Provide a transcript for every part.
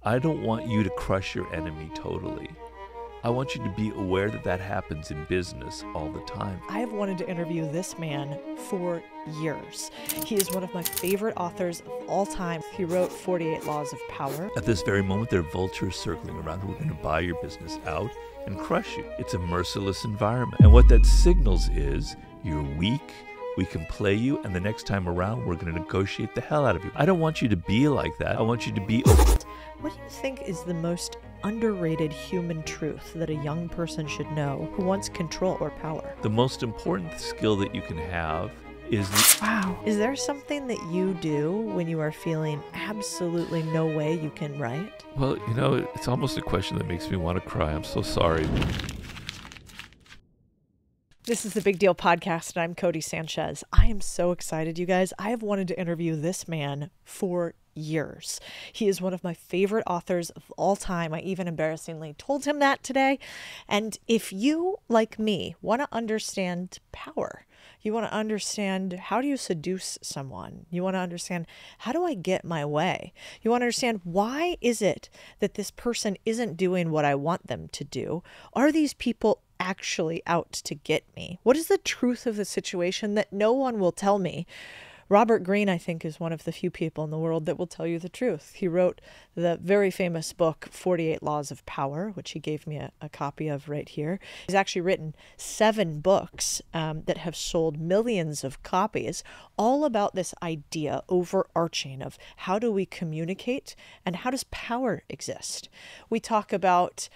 I don't want you to crush your enemy totally. I want you to be aware that that happens in business all the time. I have wanted to interview this man for years. He is one of my favorite authors of all time. He wrote 48 Laws of Power. At this very moment, there are vultures circling around who are going to buy your business out and crush you. It's a merciless environment. And what that signals is you're weak, we can play you, and the next time around, we're going to negotiate the hell out of you. I don't want you to be like that. I want you to be... What do you think is the most underrated human truth that a young person should know who wants control or power? The most important skill that you can have is... Wow. Is there something that you do when you are feeling absolutely no way you can write? Well, you know, it's almost a question that makes me want to cry. I'm so sorry. This is the Big Deal Podcast, and I'm Codie Sanchez. I am so excited, you guys. I have wanted to interview this man for years. He is one of my favorite authors of all time. I even embarrassingly told him that today. And if you, like me, want to understand power, you want to understand how do you seduce someone, you want to understand how do I get my way, you want to understand why is it that this person isn't doing what I want them to do, are these people actually out to get me? What is the truth of the situation that no one will tell me? Robert Greene, I think, is one of the few people in the world that will tell you the truth. He wrote the very famous book, 48 Laws of Power, which he gave me a copy of right here. He's actually written 7 books that have sold millions of copies, all about this idea, overarching, of how do we communicate and how does power exist. We talk about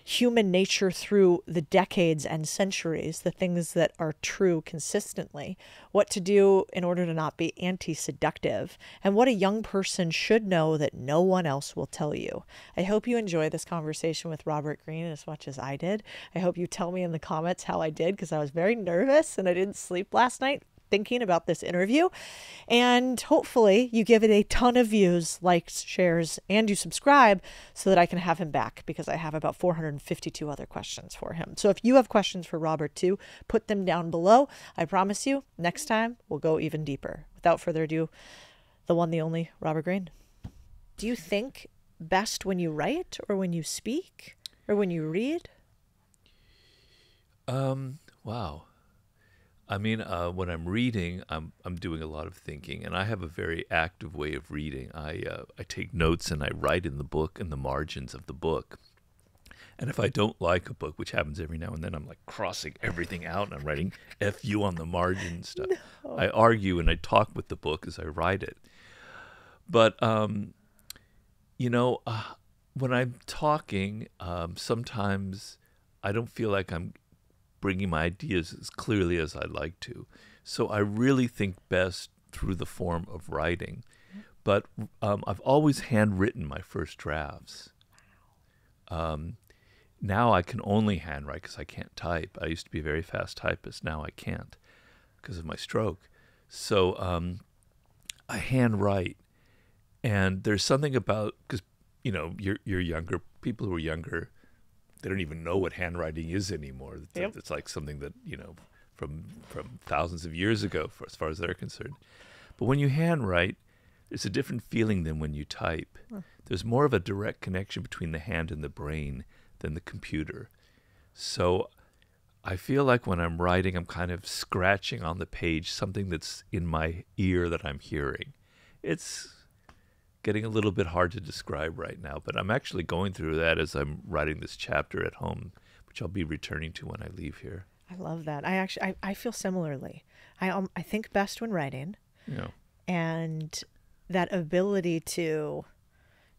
human nature through the decades and centuries, the things that are true consistently, what to do in order to not be anti-seductive, and what a young person should know that no one else will tell you. I hope you enjoy this conversation with Robert Greene as much as I did. I hope you tell me in the comments how I did, because I was very nervous and I didn't sleep last night thinking about this interview. And hopefully you give it a ton of views, likes, shares, and you subscribe so that I can have him back, because I have about 452 other questions for him. So if you have questions for Robert too, put them down below. I promise you, next time we'll go even deeper. Without further ado, the one, the only, Robert Greene. Do you think best when you write, or when you speak, or when you read? Wow. I mean, when I'm reading, I'm doing a lot of thinking, and I have a very active way of reading. I take notes and I write in the book, in the margins of the book. And if I don't like a book, which happens every now and then, I'm like crossing everything out and I'm writing F-U on the margin stuff. No. I argue and I talk with the book as I write it. But, you know, when I'm talking, sometimes I don't feel like I'm bringing my ideas as clearly as I'd like to. So I really think best through the form of writing. But I've always handwritten my first drafts. Now I can only handwrite because I can't type. I used to be a very fast typist. Now I can't because of my stroke. So I handwrite. And there's something about, because, you know, you're younger, people who are younger, they don't even know what handwriting is anymore. Yep. It's like something that, you know, from thousands of years ago, as far as they're concerned. But when you handwrite, there's a different feeling than when you type. Huh. There's more of a direct connection between the hand and the brain than the computer. So I feel like when I'm writing, I'm kind of scratching on the page something that's in my ear that I'm hearing. It's getting a little bit hard to describe right now, but I'm actually going through that as I'm writing this chapter at home, which I'll be returning to when I leave here. I love that. I feel similarly. I think best when writing. Yeah. And that ability to,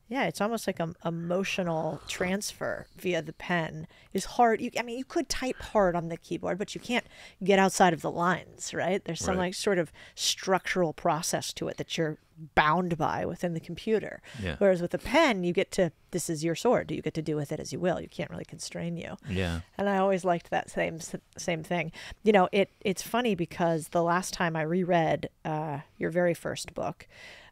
it's almost like an emotional transfer via the pen is hard. I mean, you could type hard on the keyboard, but you can't get outside of the lines, right? There's some like sort of structural process to it that you're bound by within the computer. Yeah. Whereas with a pen, you get to, this is your sword. You get to do with it as you will. You can't really constrain you. Yeah. And I always liked that same thing. You know, it's funny because the last time I reread your very first book,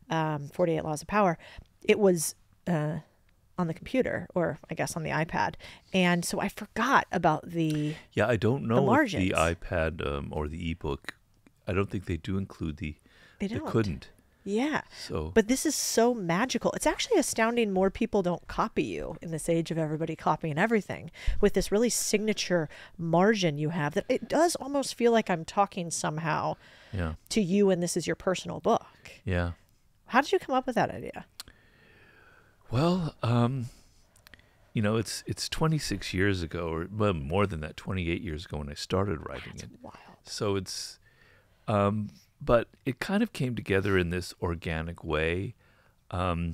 48 Laws of Power, it was on the computer, or I guess on the iPad. And so I forgot about the I don't know if the margins. iPad or the ebook, I don't think they do include They couldn't. Yeah. So, But this is so magical. It's actually astounding more people don't copy you in this age of everybody copying everything with this really signature margin you have that it does almost feel like I'm talking somehow yeah, to you and this is your personal book. yeah. How did you come up with that idea? Well, it's 26 years ago, or well, more than that, 28 years ago when I started writing it. Wild. So it's, but it kind of came together in this organic way. I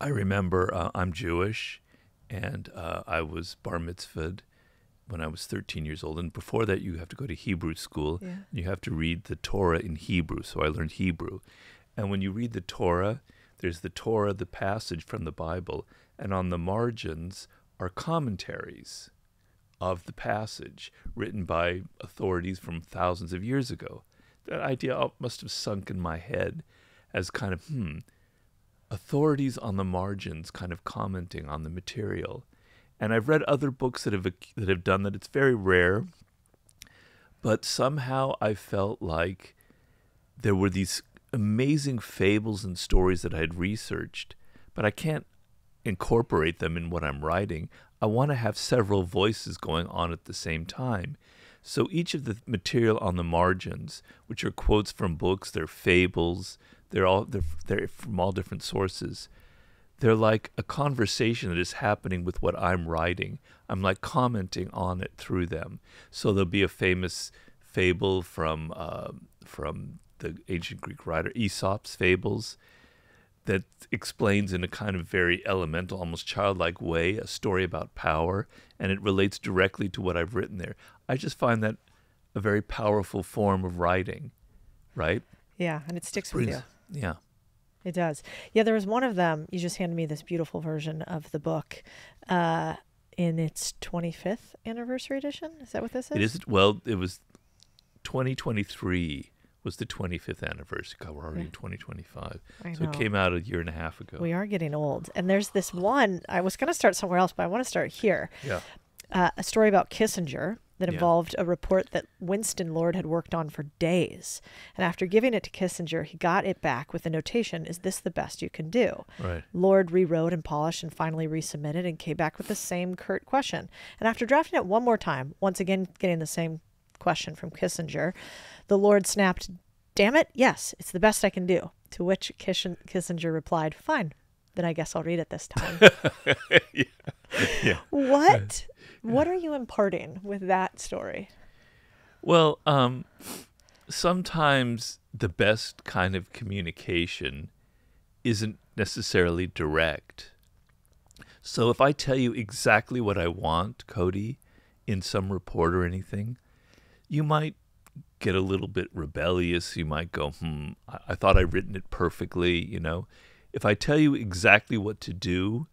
remember I'm Jewish, and I was bar mitzvahed when I was 13 years old. And before that, you have to go to Hebrew school. Yeah. And you have to read the Torah in Hebrew. So I learned Hebrew. And when you read the Torah, there's the Torah, the passage from the Bible, and on the margins are commentaries of the passage written by authorities from thousands of years ago. That idea must have sunk in my head as kind of, authorities on the margins kind of commenting on the material. And I've read other books that have done that. It's very rare, but somehow I felt like there were these amazing fables and stories that I had researched, but I can't incorporate them in what I'm writing. I want to have several voices going on at the same time. So each of the material on the margins, which are quotes from books, they're fables, they're from all different sources. They're like a conversation that is happening with what I'm writing. I'm like commenting on it through them. So there'll be a famous fable from the ancient Greek writer Aesop's fables that explains in a kind of very elemental, almost childlike way, a story about power, and it relates directly to what I've written there. I just find that a very powerful form of writing, right? Yeah, and it sticks with you. Yeah. It does. Yeah, there was one of them. You just handed me this beautiful version of the book in its 25th anniversary edition. Is that what this is? It is. Well, it was 2023 was the 25th anniversary. God, we're already in 2025. So it came out a year and a half ago. We are getting old. And there's this one, I was going to start somewhere else, but I want to start here. Yeah. A story about Kissinger that involved a report that Winston Lord had worked on for days. And after giving it to Kissinger, he got it back with a notation, "Is this the best you can do?" Right. Lord rewrote and polished and finally resubmitted and came back with the same curt question. And after drafting it one more time, once again getting the same question from Kissinger, the Lord snapped, "Damn it, yes, it's the best I can do." To which Kissinger replied, "Fine, then I guess I'll read it this time." Yeah. What are you imparting with that story? Well, sometimes the best kind of communication isn't necessarily direct. So if I tell you exactly what I want, Codie, in some report or anything, you might get a little bit rebellious. You might go, I thought I'd written it perfectly, If I tell you exactly what to do,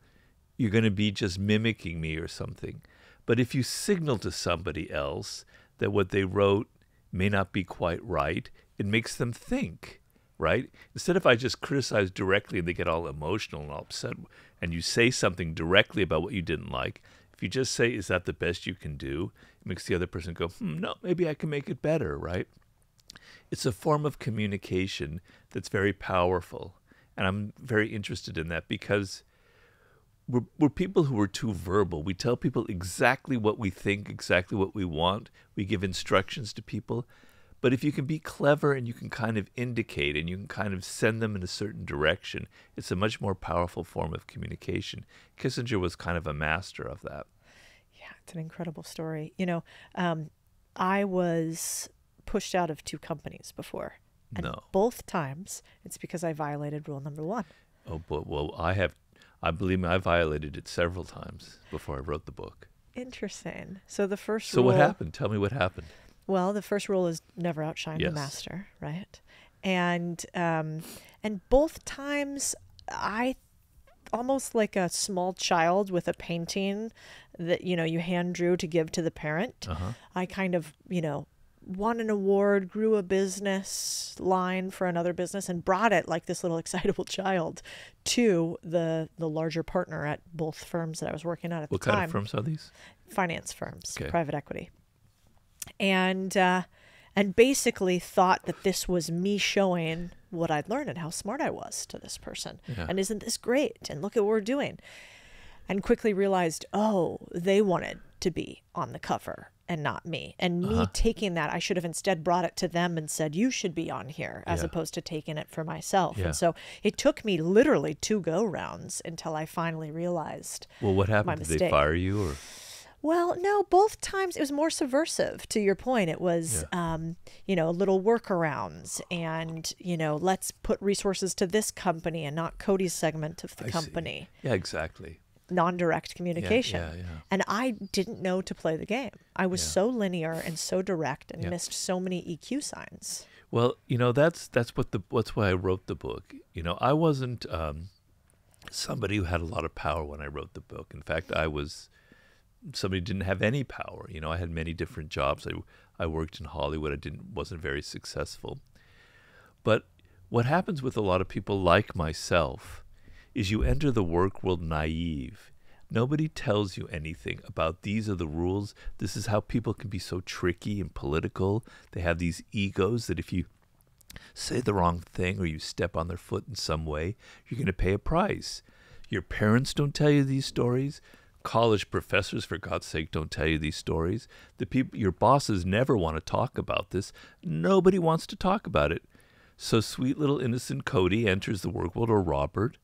you're going to be just mimicking me or something. But if you signal to somebody else that what they wrote may not be quite right, it makes them think, right? Instead of I just criticize directly and they get all emotional and all upset, and you say something directly about what you didn't like, if you just say, "Is that the best you can do?" it makes the other person go, no, maybe I can make it better, right? It's a form of communication that's very powerful. And I'm very interested in that because we're people who are too verbal. We tell people exactly what we think, exactly what we want. We give instructions to people. But if you can be clever and you can kind of indicate and you can kind of send them in a certain direction, it's a much more powerful form of communication. Kissinger was kind of a master of that. Yeah, it's an incredible story. I was pushed out of 2 companies before. And both times, it's because I violated rule number 1. Oh, but well, I believe I violated it several times before I wrote the book. Interesting. So the first So rule... what happened? Tell me what happened. Well, the first rule is never outshine the master, right? And both times I almost like a small child with a painting that, you hand drew to give to the parent. I kind of, won an award, grew a business line for another business and brought it like this little excitable child to the larger partner at both firms that I was working at the time. What kind of firms are these? Finance firms, Okay. private equity. And and basically thought that this was me showing what I'd learned and how smart I was to this person. Yeah. And isn't this great? And look at what we're doing. And quickly realized, oh, they wanted to be on the cover and not me. And me taking that, I should have instead brought it to them and said, you should be on here, as opposed to taking it for myself. Yeah. And so it took me literally 2 go-rounds until I finally realized Well, what my happened? Did they mistake. fire you or? Well, no, both times it was more subversive. To your point, it was, little workarounds and, let's put resources to this company and not Codie's segment of the I see. company. Yeah, exactly. Non-direct communication. Yeah. And I didn't know to play the game. I was so linear and so direct and Yeah. missed so many EQ signs. Well, that's why I wrote the book. I wasn't somebody who had a lot of power when I wrote the book. In fact, I was somebody who didn't have any power. I had many different jobs. I worked in Hollywood. Wasn't very successful. But what happens with a lot of people like myself is you enter the work world naive. Nobody tells you anything about these are the rules. This is how people can be so tricky and political. They have these egos that if you say the wrong thing or you step on their foot in some way, you're going to pay a price. Your parents don't tell you these stories. College professors, for God's sake, don't tell you these stories. The people, your bosses never want to talk about this. Nobody wants to talk about it. So sweet little innocent Codie enters the work world, or Robert,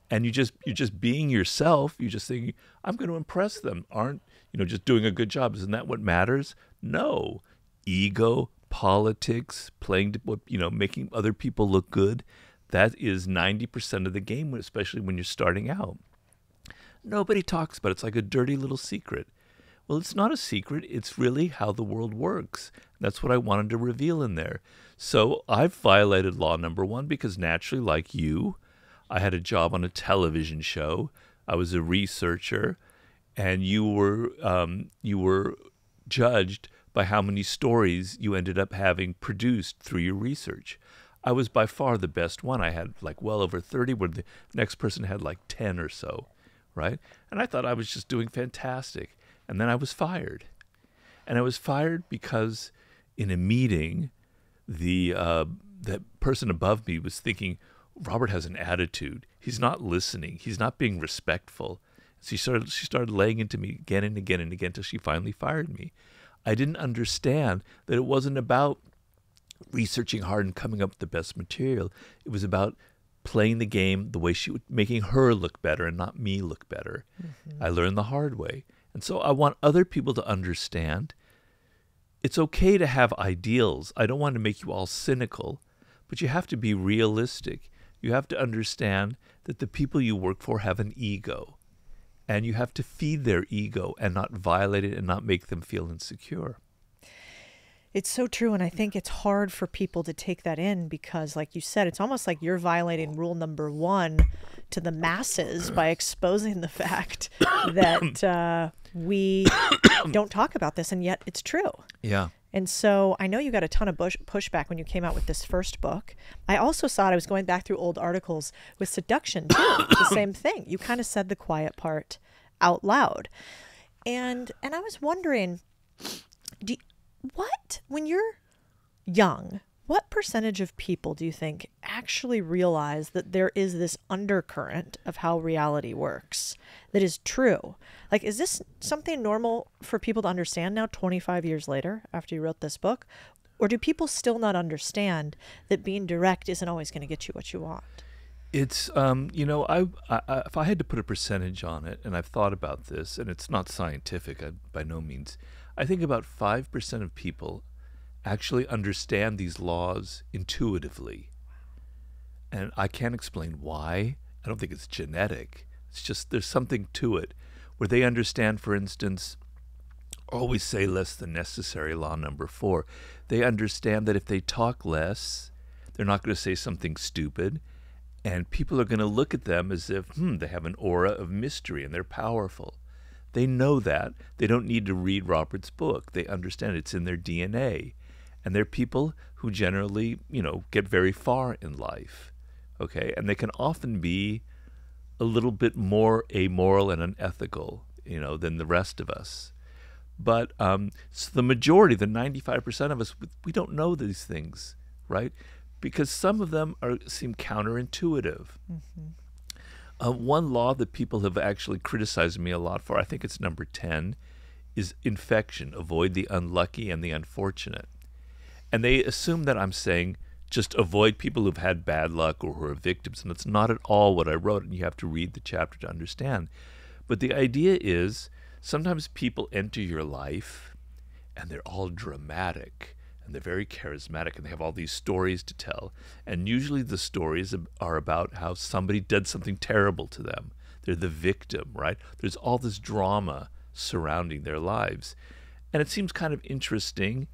and you're just being yourself. You're just thinking, I'm going to impress them. Aren't just doing a good job? Isn't that what matters? No, ego, politics, playing, making other people look good. That is 90% of the game, especially when you're starting out. Nobody talks about it. It's like a dirty little secret. Well, it's not a secret. It's really how the world works. That's what I wanted to reveal in there. So I've violated law number 1 because naturally, like you, I had a job on a television show. I was a researcher, and you were judged by how many stories you ended up having produced through your research. I was by far the best one. I had well over 30, where the next person had 10 or so, right? And I thought I was just doing fantastic. And then I was fired. And I was fired because in a meeting, that person above me was thinking, Robert has an attitude. He's not listening. He's not being respectful. So she started laying into me again and again and again until she finally fired me. I didn't understand that it wasn't about researching hard and coming up with the best material. It was about playing the game the way she would, making her look better and not me look better. Mm-hmm. I learned the hard way. And so I want other people to understand it's okay to have ideals. I don't want to make you all cynical, but you have to be realistic. You have to understand that the people you work for have an ego, and you have to feed their ego and not violate it and not make them feel insecure. It's so true, and I think it's hard for people to take that in because, like you said, it's almost like you're violating rule number 1 to the masses by exposing the fact that we don't talk about this, and yet it's true. Yeah. And so I know you got a ton of pushback when you came out with this first book. I also saw it. I was going back through old articles with Seduction, too. The same thing. You kind of said the quiet part out loud. And I was wondering, when you're young, what percentage of people do you think actually realize that there is this undercurrent of how reality works that is true? Is this something normal for people to understand now, 25 years later, after you wrote this book? Or do people still not understand that being direct isn't always going to get you what you want? It's, if I had to put a percentage on it, and I've thought about this, and it's not scientific by no means, I think about 5% of people actually understand these laws intuitively. And I can't explain why. I don't think it's genetic. It's just there's something to it where they understand, for instance, always say less than necessary, law number 4. They understand that if they talk less, they're not going to say something stupid, and people are going to look at them as if, they have an aura of mystery and they're powerful. They know that. They don't need to read Robert's book. They understand it's in their DNA. And they're people who generally, get very far in life, okay? And they can often be a little bit more amoral and unethical, than the rest of us. But so the majority, the 95% of us, we don't know these things, right? Because some of them seem counterintuitive. One law that people have actually criticized me a lot for, I think it's number 10, is infection. Avoid the unlucky and the unfortunate. And they assume that I'm saying just avoid people who've had bad luck or who are victims. And that's not at all what I wrote, and you have to read the chapter to understand. But the idea is sometimes people enter your life and they're all dramatic and they're very charismatic and they have all these stories to tell. And usually the stories are about how somebody did something terrible to them. They're the victim, right? There's all this drama surrounding their lives. And it seems kind of interesting,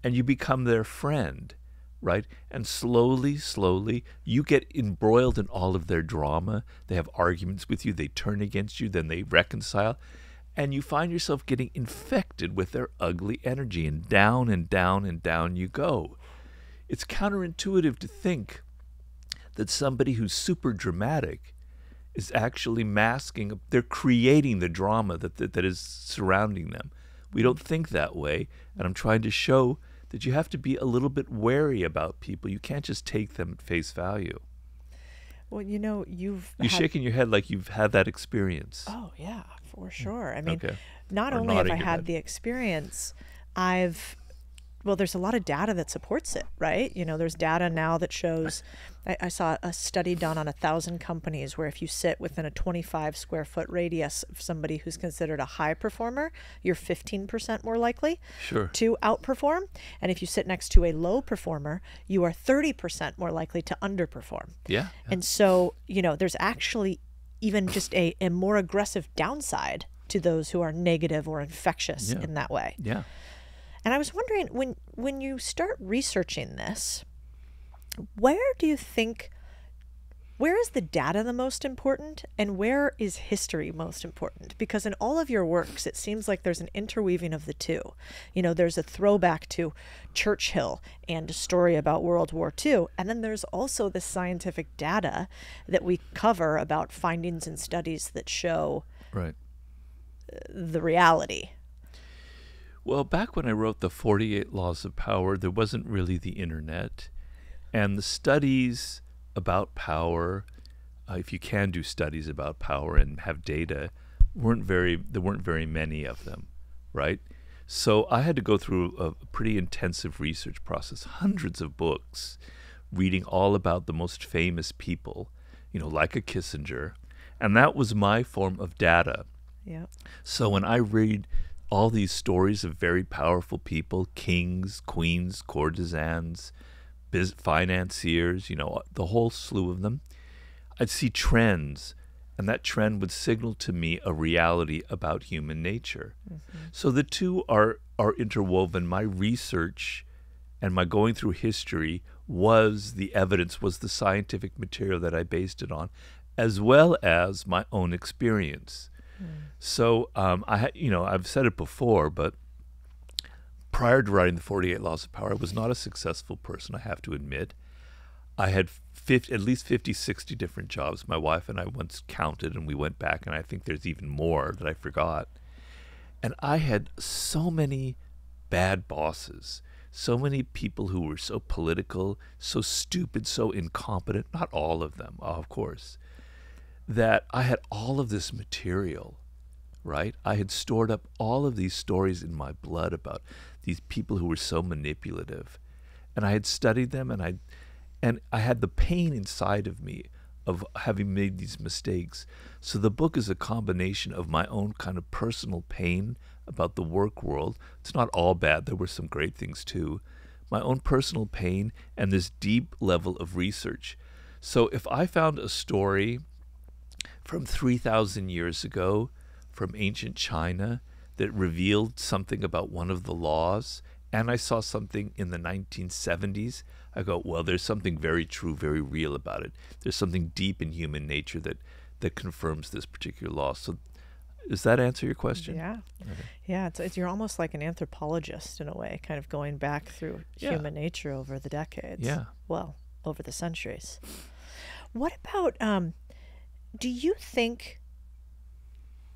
and you become their friend, right? And slowly, you get embroiled in all of their drama. They have arguments with you. They turn against you. Then they reconcile. And you find yourself getting infected with their ugly energy, and down and down and down you go. It's counterintuitive to think that somebody who's super dramatic is actually masking, they're creating the drama that is surrounding them. We don't think that way, and I'm trying to show that you have to be a little bit wary about people. You can't just take them at face value. Well, you know, you're shaking your head like you've had that experience. Oh, yeah, for sure. I mean, Okay. not Or only have I nodding your had head. the experience, well, there's a lot of data that supports it, right? You know, there's data now that shows, I saw a study done on 1,000 companies where if you sit within a 25 square foot radius of somebody who's considered a high performer, you're 15% more likely Sure. to outperform. And if you sit next to a low performer, you are 30% more likely to underperform. Yeah. And so, you know, there's actually even just a more aggressive downside to those who are negative or infectious Yeah. in that way. Yeah. And I was wondering, when you start researching this, where is the data the most important, and where is history most important? Because in all of your works, it seems like there's an interweaving of the two. You know, there's a throwback to Churchill and a story about World War II, and then there's also the scientific data that we cover about findings and studies that show Right. the reality. Well, back when I wrote the 48 Laws of Power, there wasn't really the internet. And the studies about power, if you can do studies about power and have data, there weren't very many of them, right? So I had to go through a pretty intensive research process, hundreds of books, reading all about the most famous people, you know, like a Kissinger. And that was my form of data. Yeah. So when I read all these stories of very powerful people, kings, queens, courtesans, financiers, you know, the whole slew of them, I'd see trends, and that trend would signal to me a reality about human nature. So the two are interwoven. My research and my going through history was the evidence, was the scientific material that I based it on, as well as my own experience. So I've said it before, but prior to writing the 48 Laws of Power, I was not a successful person, I have to admit. I had at least 50, 60 different jobs. My wife and I once counted, and we went back, and I think there's even more that I forgot. And I had so many bad bosses, so many people who were so political, so stupid, so incompetent, not all of them, of course, that I had all of this material, right? I had stored up all of these stories in my blood about these people who were so manipulative. And I had studied them, and I had the pain inside of me of having made these mistakes. So the book is a combination of my own kind of personal pain about the work world. It's not all bad. There were some great things too. My own personal pain and this deep level of research. So if I found a story from 3,000 years ago from ancient China that revealed something about one of the laws, and I saw something in the 1970s, I go, well, there's something very true, very real about it. There's something deep in human nature that confirms this particular law. So does that answer your question? Yeah. Okay. Yeah, it's you're almost like an anthropologist in a way, kind of going back through human nature over the decades. Yeah. Well, over the centuries. What about, do you think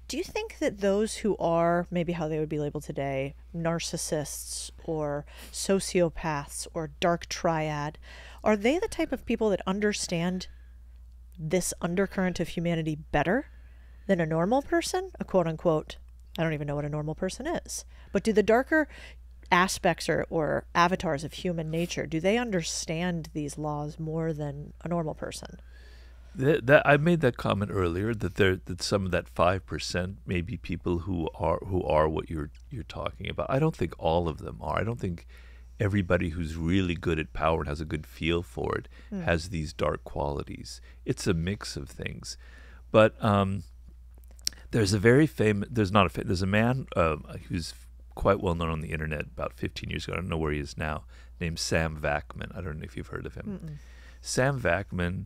Do you think that those who are, maybe how they would be labeled today, narcissists or sociopaths or dark triad, are they the type of people that understand this undercurrent of humanity better than a normal person? A quote unquote, I don't even know what a normal person is. But do the darker aspects or avatars of human nature, do they understand these laws more than a normal person? I made that comment earlier that some of that 5% may be people who are what you're talking about. I don't think all of them are. I don't think everybody who's really good at power and has a good feel for it has these dark qualities. It's a mix of things. But there's a very famous. There's a man who's quite well known on the internet about 15 years ago. I don't know where he is now. Named Sam Vakman. I don't know if you've heard of him. Mm-mm. Sam Vakman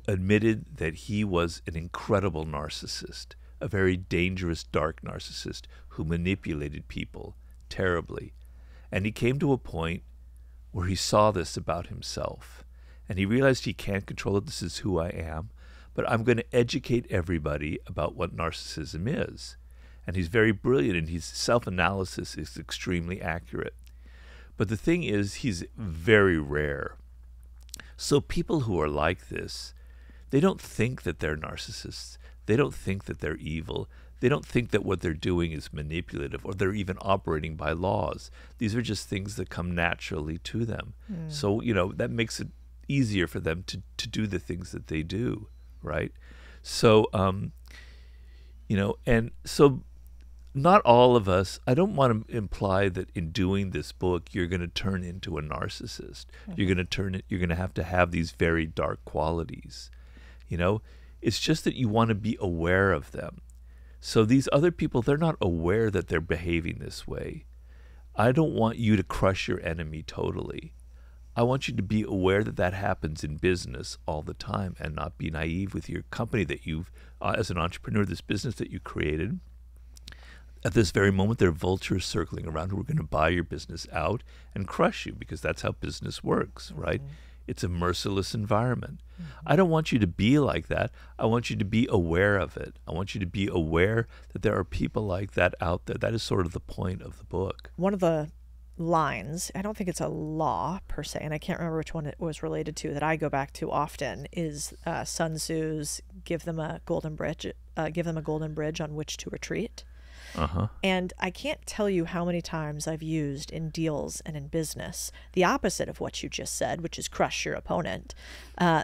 admitted that he was an incredible narcissist, a very dangerous, dark narcissist who manipulated people terribly. And he came to a point where he saw this about himself. And he realized he can't control it. This is who I am. But I'm going to educate everybody about what narcissism is. And he's very brilliant, and his self-analysis is extremely accurate. But the thing is, he's very rare. So people who are like this, they don't think that they're narcissists. They don't think that they're evil. They don't think that what they're doing is manipulative or they're even operating by laws. These are just things that come naturally to them. So, that makes it easier for them to do the things that they do, right? So, and so not all of us, I don't want to imply that in doing this book, you're going to turn into a narcissist. You're going to have these very dark qualities. It's just that you want to be aware of them. So these other people, they're not aware that they're behaving this way. I don't want you to crush your enemy totally. I want you to be aware that that happens in business all the time and not be naive with your company that you've, as an entrepreneur, this business that you created. At this very moment, there are vultures circling around who are going to buy your business out and crush you because that's how business works, right? It's a merciless environment. I don't want you to be like that. I want you to be aware of it. I want you to be aware that there are people like that out there. That is sort of the point of the book. One of the lines, I don't think it's a law per se, and I can't remember which one it was related to, that I go back to often is Sun Tzu's give them a golden bridge on which to retreat. And I can't tell you how many times I've used in deals and in business the opposite of what you just said, which is crush your opponent,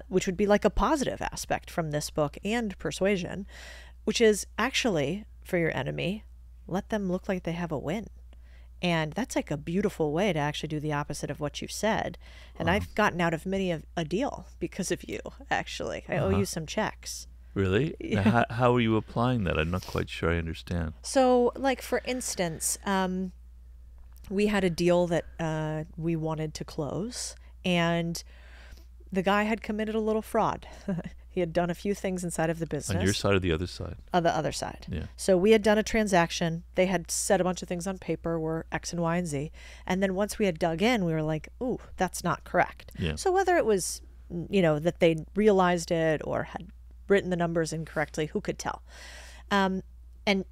which would be like a positive aspect from this book and Persuasion, which is actually, for your enemy, let them look like they have a win. And that's like a beautiful way to actually do the opposite of what you said. And I've gotten out of many a deal because of you, actually. I owe you some checks. Really? Yeah. How are you applying that? I'm not quite sure I understand. So, like, for instance, we had a deal that we wanted to close, and the guy had committed a little fraud. He had done a few things inside of the business. On your side or the other side? On the other side. Yeah. So we had done a transaction. They had said a bunch of things on paper were X and Y and Z. And then once we had dug in, we were like, ooh, that's not correct. Yeah. So whether it was, that they realized it or had written the numbers incorrectly, who could tell? And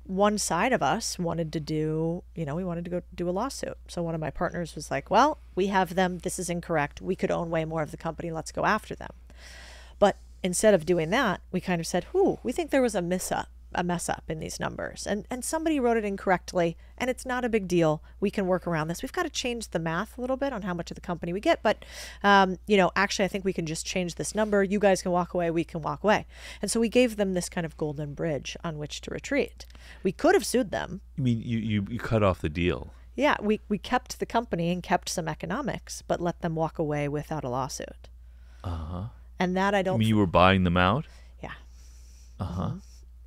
one side of us wanted to do, we wanted to go do a lawsuit. So one of my partners was like, well, we have them. This is incorrect. We could own way more of the company. Let's go after them. But instead of doing that, we kind of said, we think there was a mess up in these numbers. And somebody wrote it incorrectly, and it's not a big deal. We can work around this. We've got to change the math a little bit on how much of the company we get. But, actually, I think we can just change this number. You guys can walk away. We can walk away. And so we gave them this kind of golden bridge on which to retreat. We could have sued them. You mean you cut off the deal? Yeah, we kept the company and kept some economics, but let them walk away without a lawsuit. And that I don't... You mean you were buying them out? Yeah. Mm-hmm.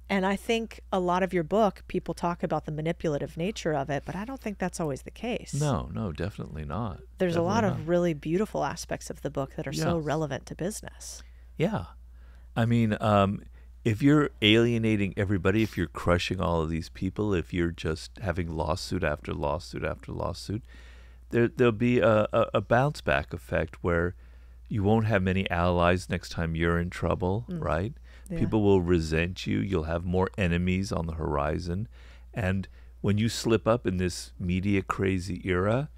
And I think a lot of your book, people talk about the manipulative nature of it, but I don't think that's always the case. No, definitely not. There's a lot of really beautiful aspects of the book that are so relevant to business. Yeah. I mean, if you're alienating everybody, if you're crushing all of these people, if you're just having lawsuit after lawsuit after lawsuit, there'll be a bounce back effect where you won't have many allies next time you're in trouble, right? Yeah. People will resent you. You'll have more enemies on the horizon. And when you slip up in this media crazy era,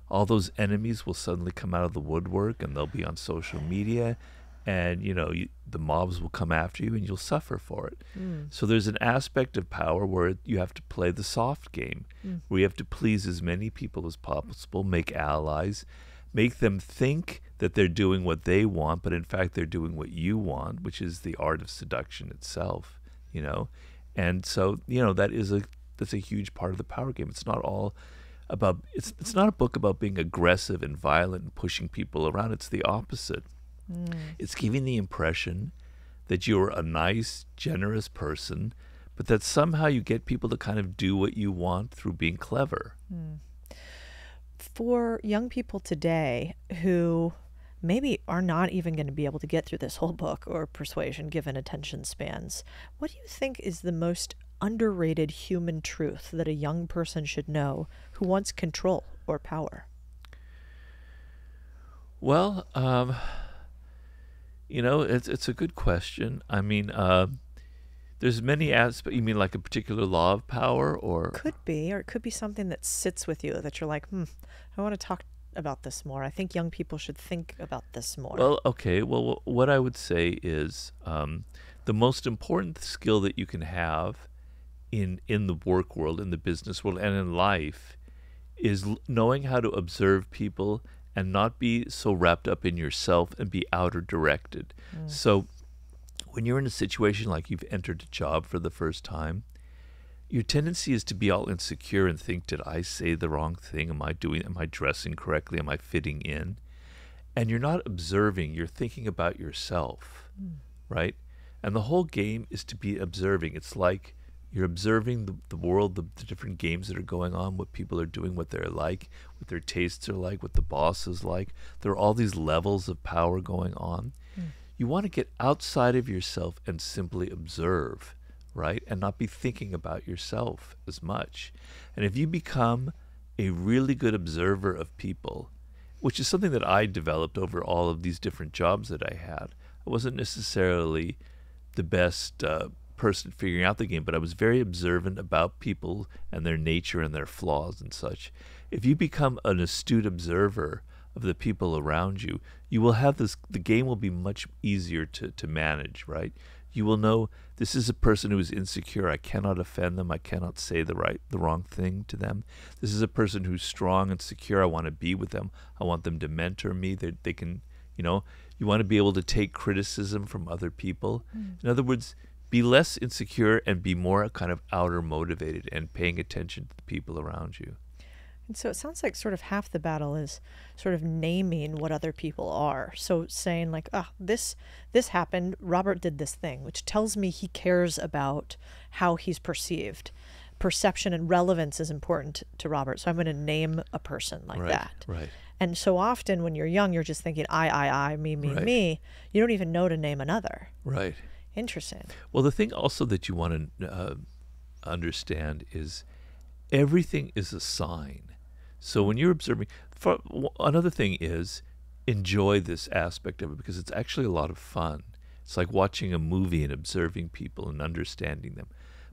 all those enemies will suddenly come out of the woodwork, and they'll be on social media, and the mobs will come after you, and you'll suffer for it. So there's an aspect of power where you have to play the soft game, where you have to please as many people as possible, make allies, make them think that they're doing what they want, but in fact they're doing what you want, which is the art of seduction itself. And so that's a huge part of the power game. It's not all about it's not a book about being aggressive and violent and pushing people around. It's the opposite. It's giving the impression that you're a nice, generous person, but that somehow you get people to kind of do what you want through being clever. For young people today who maybe are not even going to be able to get through this whole book or Persuasion given attention spans, what do you think is the most underrated human truth that a young person should know who wants control or power? Well, it's a good question. I mean, there's many aspects. You mean like a particular law of power, or could be, or it could be something that sits with you that you're like, I want to talk about this more. I think young people should think about this more. Well, okay. Well, what I would say is the most important skill that you can have in the work world, in the business world, and in life is knowing how to observe people and not be so wrapped up in yourself and be outer directed. So when you're in a situation like you've entered a job for the first time, your tendency is to be all insecure and think, did I say the wrong thing? Am I dressing correctly? Am I fitting in? And you're not observing, you're thinking about yourself, right? And the whole game is to be observing. It's like you're observing the world, the different games that are going on, what people are doing, what they're like, what their tastes are like, what the boss is like. There are all these levels of power going on. You want to get outside of yourself and simply observe, right? And not be thinking about yourself as much. And if you become a really good observer of people, which is something that I developed over all of these different jobs that I had, I wasn't necessarily the best person figuring out the game, but I was very observant about people and their nature and their flaws and such. If you become an astute observer of the people around you, you will have the game will be much easier to manage, right? You will know this is a person who is insecure. I cannot offend them. I cannot say the wrong thing to them. This is a person who's strong and secure. I want to be with them. I want them to mentor me. They can, you want to be able to take criticism from other people. In other words, be less insecure and be more kind of outer motivated and paying attention to the people around you. And so it sounds like sort of half the battle is sort of naming what other people are. So saying like, this happened, Robert did this thing, which tells me he cares about how he's perceived. Perception and relevance is important to Robert. So I'm going to name a person like that. Right. And so often when you're young, you're just thinking, I, me, me. You don't even know to name another. Right. Interesting. Well, the thing also that you want to understand is everything is a sign. So when you're observing, another thing is enjoy this aspect of it because it's actually a lot of fun. It's like watching a movie and observing people and understanding them.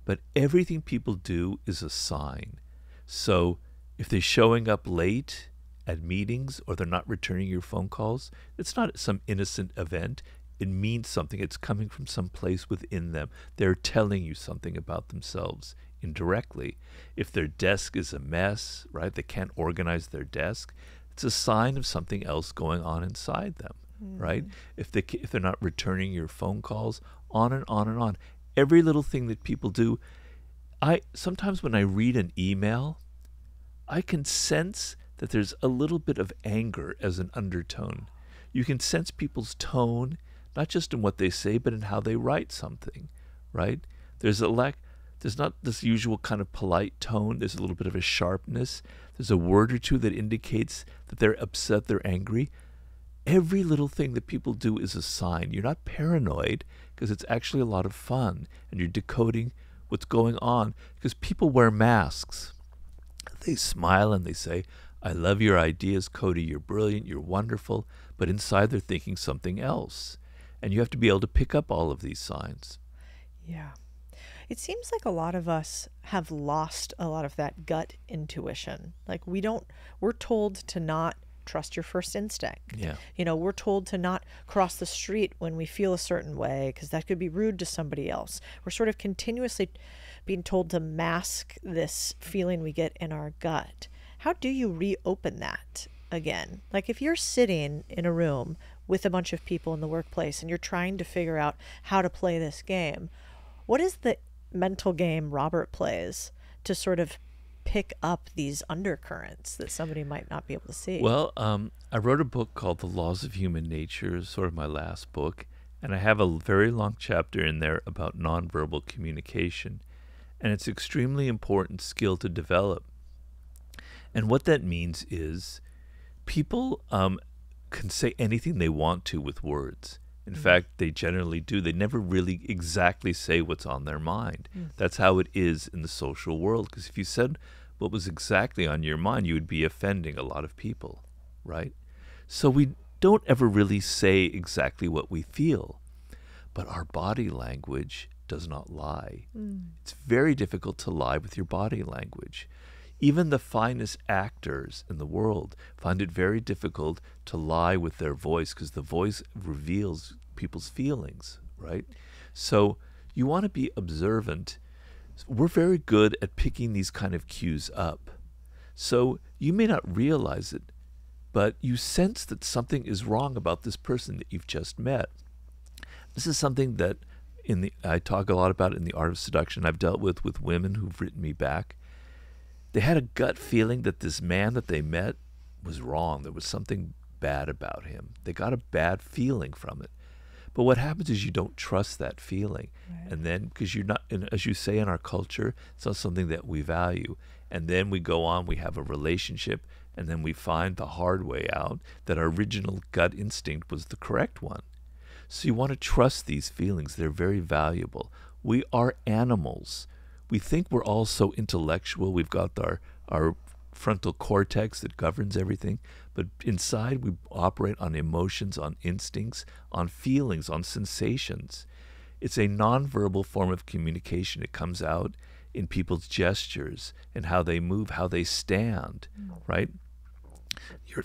But everything people do is a sign. So if they're showing up late at meetings or they're not returning your phone calls, it's not some innocent event. It means something. It's coming from some place within them. They're telling you something about themselves indirectly. If their desk is a mess, right, they can't organize their desk, it's a sign of something else going on inside them, right? If they're not returning your phone calls, on and on and on. Every little thing that people do. Sometimes when I read an email, I can sense that there's a little bit of anger as an undertone. You can sense people's tone, not just in what they say, but in how they write something, right? There's not this usual kind of polite tone. There's a little bit of a sharpness. There's a word or two that indicates that they're upset, they're angry. Every little thing that people do is a sign. You're not paranoid because it's actually a lot of fun and you're decoding what's going on because people wear masks. They smile and they say, I love your ideas, Codie, you're brilliant, you're wonderful, but inside they're thinking something else. And you have to be able to pick up all of these signs. Yeah. It seems like a lot of us have lost a lot of that gut intuition. Like we're told to not trust your first instinct. Yeah. We're told to not cross the street when we feel a certain way because that could be rude to somebody else. We're sort of continuously being told to mask this feeling we get in our gut. How do you reopen that again? Like if you're sitting in a room with a bunch of people in the workplace and you're trying to figure out how to play this game, what is the mental game Robert plays to sort of pick up these undercurrents that somebody might not be able to see? Well, I wrote a book called The Laws of Human Nature, sort of my last book, and I have a very long chapter in there about nonverbal communication, and it's an extremely important skill to develop. And what that means is people can say anything they want to with words. In fact, they generally do. They never really exactly say what's on their mind. That's how it is in the social world. Because if you said what was exactly on your mind, you would be offending a lot of people, right? So we don't ever really say exactly what we feel. But our body language does not lie. It's very difficult to lie with your body language. Even the finest actors in the world find it very difficult to lie with their voice because the voice reveals people's feelings, right? So you want to be observant. We're very good at picking these kind of cues up. So you may not realize it, but you sense that something is wrong about this person that you've just met. This is something that I talk a lot about in The Art of Seduction. I've dealt with women who've written me back. They had a gut feeling that this man that they met was wrong. There was something bad about him. They got a bad feeling from it. But what happens is you don't trust that feeling. Right. And then, because you're not, as you say in our culture, it's not something that we value. And then we go on, we have a relationship, and then we find the hard way out that our original gut instinct was the correct one. So you want to trust these feelings. They're very valuable. We are animals. We think we're all so intellectual. We've got our frontal cortex that governs everything. But inside, we operate on emotions, on instincts, on feelings, on sensations. It's a nonverbal form of communication. It comes out in people's gestures and how they move, how they stand, right?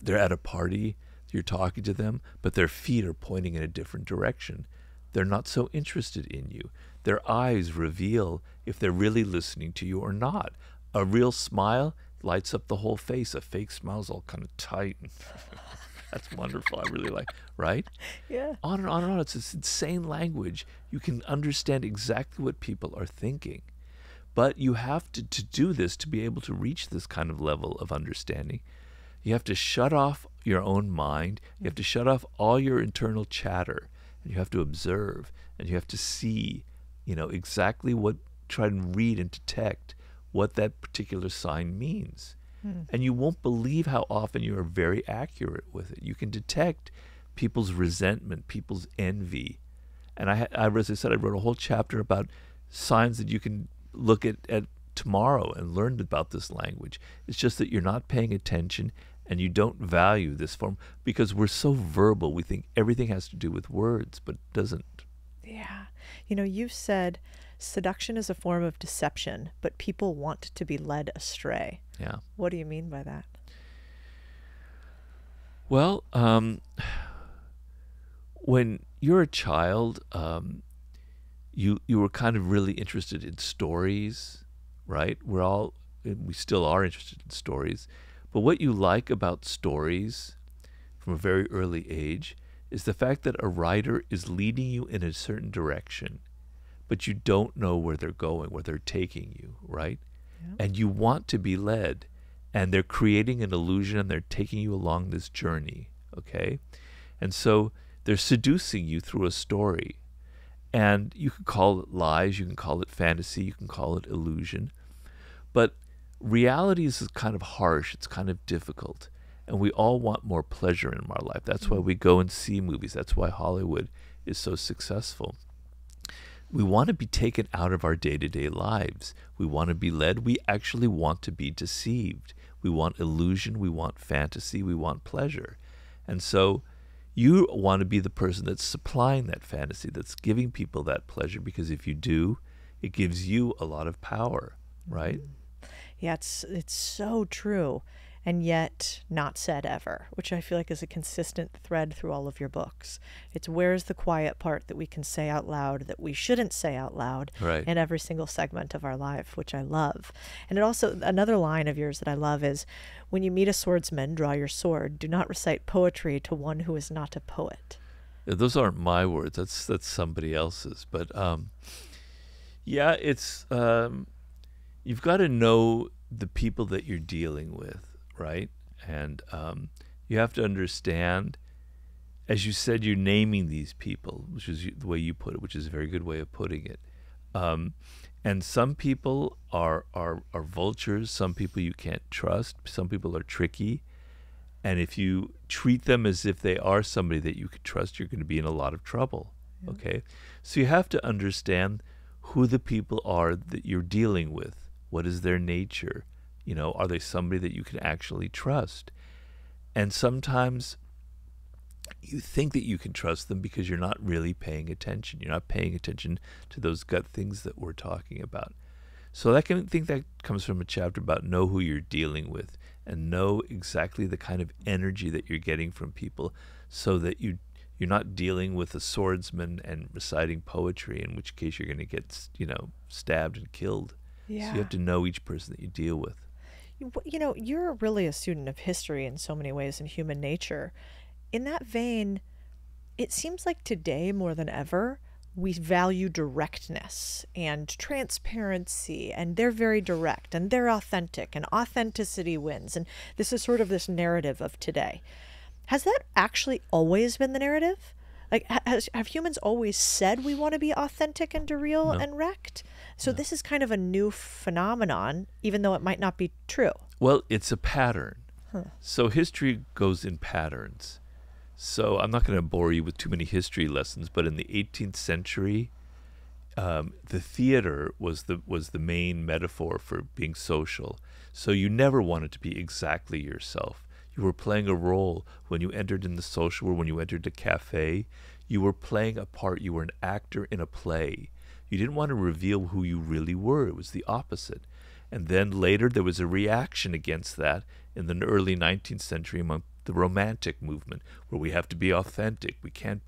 They're at a party. You're talking to them, but their feet are pointing in a different direction. They're not so interested in you. Their eyes reveal if they're really listening to you or not. A real smile lights up the whole face. A fake smile's all kind of tight. That's wonderful. I really like, right? Yeah. On and on and on. It's this insane language. You can understand exactly what people are thinking. But you have to do this, to be able to reach this kind of level of understanding, you have to shut off your own mind. You have to shut off all your internal chatter. And you have to observe. And you have to see, exactly try and read and detect what that particular sign means. And you won't believe how often you are very accurate with it. You can detect people's resentment, people's envy. And as I said, I wrote a whole chapter about signs that you can look at tomorrow and learn about this language. It's just that you're not paying attention and you don't value this form because we're so verbal. We think everything has to do with words, but it doesn't. Yeah. You've said seduction is a form of deception, but people want to be led astray. Yeah. What do you mean by that? Well, when you're a child, you were kind of really interested in stories, right? We still are interested in stories. But what you like about stories from a very early age is the fact that a writer is leading you in a certain direction, but you don't know where they're going, where they're taking you, right? Yeah. And you want to be led, and they're creating an illusion, and they're taking you along this journey, okay? And so they're seducing you through a story. And you can call it lies, you can call it fantasy, you can call it illusion. But reality is kind of harsh, it's kind of difficult. And we all want more pleasure in our life. That's why we go and see movies. That's why Hollywood is so successful. We want to be taken out of our day-to-day lives. We want to be led. We actually want to be deceived. We want illusion. We want fantasy. We want pleasure. And so You want to be the person that's supplying that fantasy, that's giving people that pleasure, because if you do, it gives you a lot of power, right? Yeah, it's so true, and yet not said ever, which I feel like is a consistent thread through all of your books. It's where's the quiet part that we can say out loud that we shouldn't say out loud Right. in every single segment of our life, which I love. And it also, another line of yours that I love is, when you meet a swordsman, draw your sword. Do not recite poetry to one who is not a poet. Those aren't my words. That's somebody else's. But yeah, it's you've got to know the people that you're dealing with, right? And you have to understand, as you said, you're naming these people, which is the way you put it, which is a very good way of putting it. And some people are vultures. Some people you can't trust. Some people are tricky. And if you treat them as if they are somebody that you could trust, you're going to be in a lot of trouble. Yeah. Okay? So you have to understand who the people are that you're dealing with. What is their nature? You know, are they somebody that you can actually trust? And sometimes you think that you can trust them because you're not really paying attention. You're not paying attention to those gut things that we're talking about. So I think that comes from a chapter about know who you're dealing with and know exactly the kind of energy that you're getting from people, so that you're not dealing with a swordsman and reciting poetry, in which case you're going to get, stabbed and killed. Yeah. So you have to know each person that you deal with. You know, you're really a student of history in so many ways, and human nature. In that vein, it seems like today more than ever, we value directness and transparency, and they're very direct and they're authentic, and authenticity wins. And this is sort of this narrative of today. Has that actually always been the narrative? Like, have humans always said we want to be authentic and real and wrecked? So this is kind of a new phenomenon, even though it might not be true. Well, it's a pattern. So history goes in patterns. So I'm not going to bore you with too many history lessons, but in the 18th century, the theater was the main metaphor for being social. So you never wanted to be exactly yourself. You were playing a role when you entered in the social world. When you entered a cafe, you were playing a part. You were an actor in a play. You didn't want to reveal who you really were. It was the opposite. And then later there was a reaction against that in the early 19th century among the Romantic movement, where we have to be authentic. We can't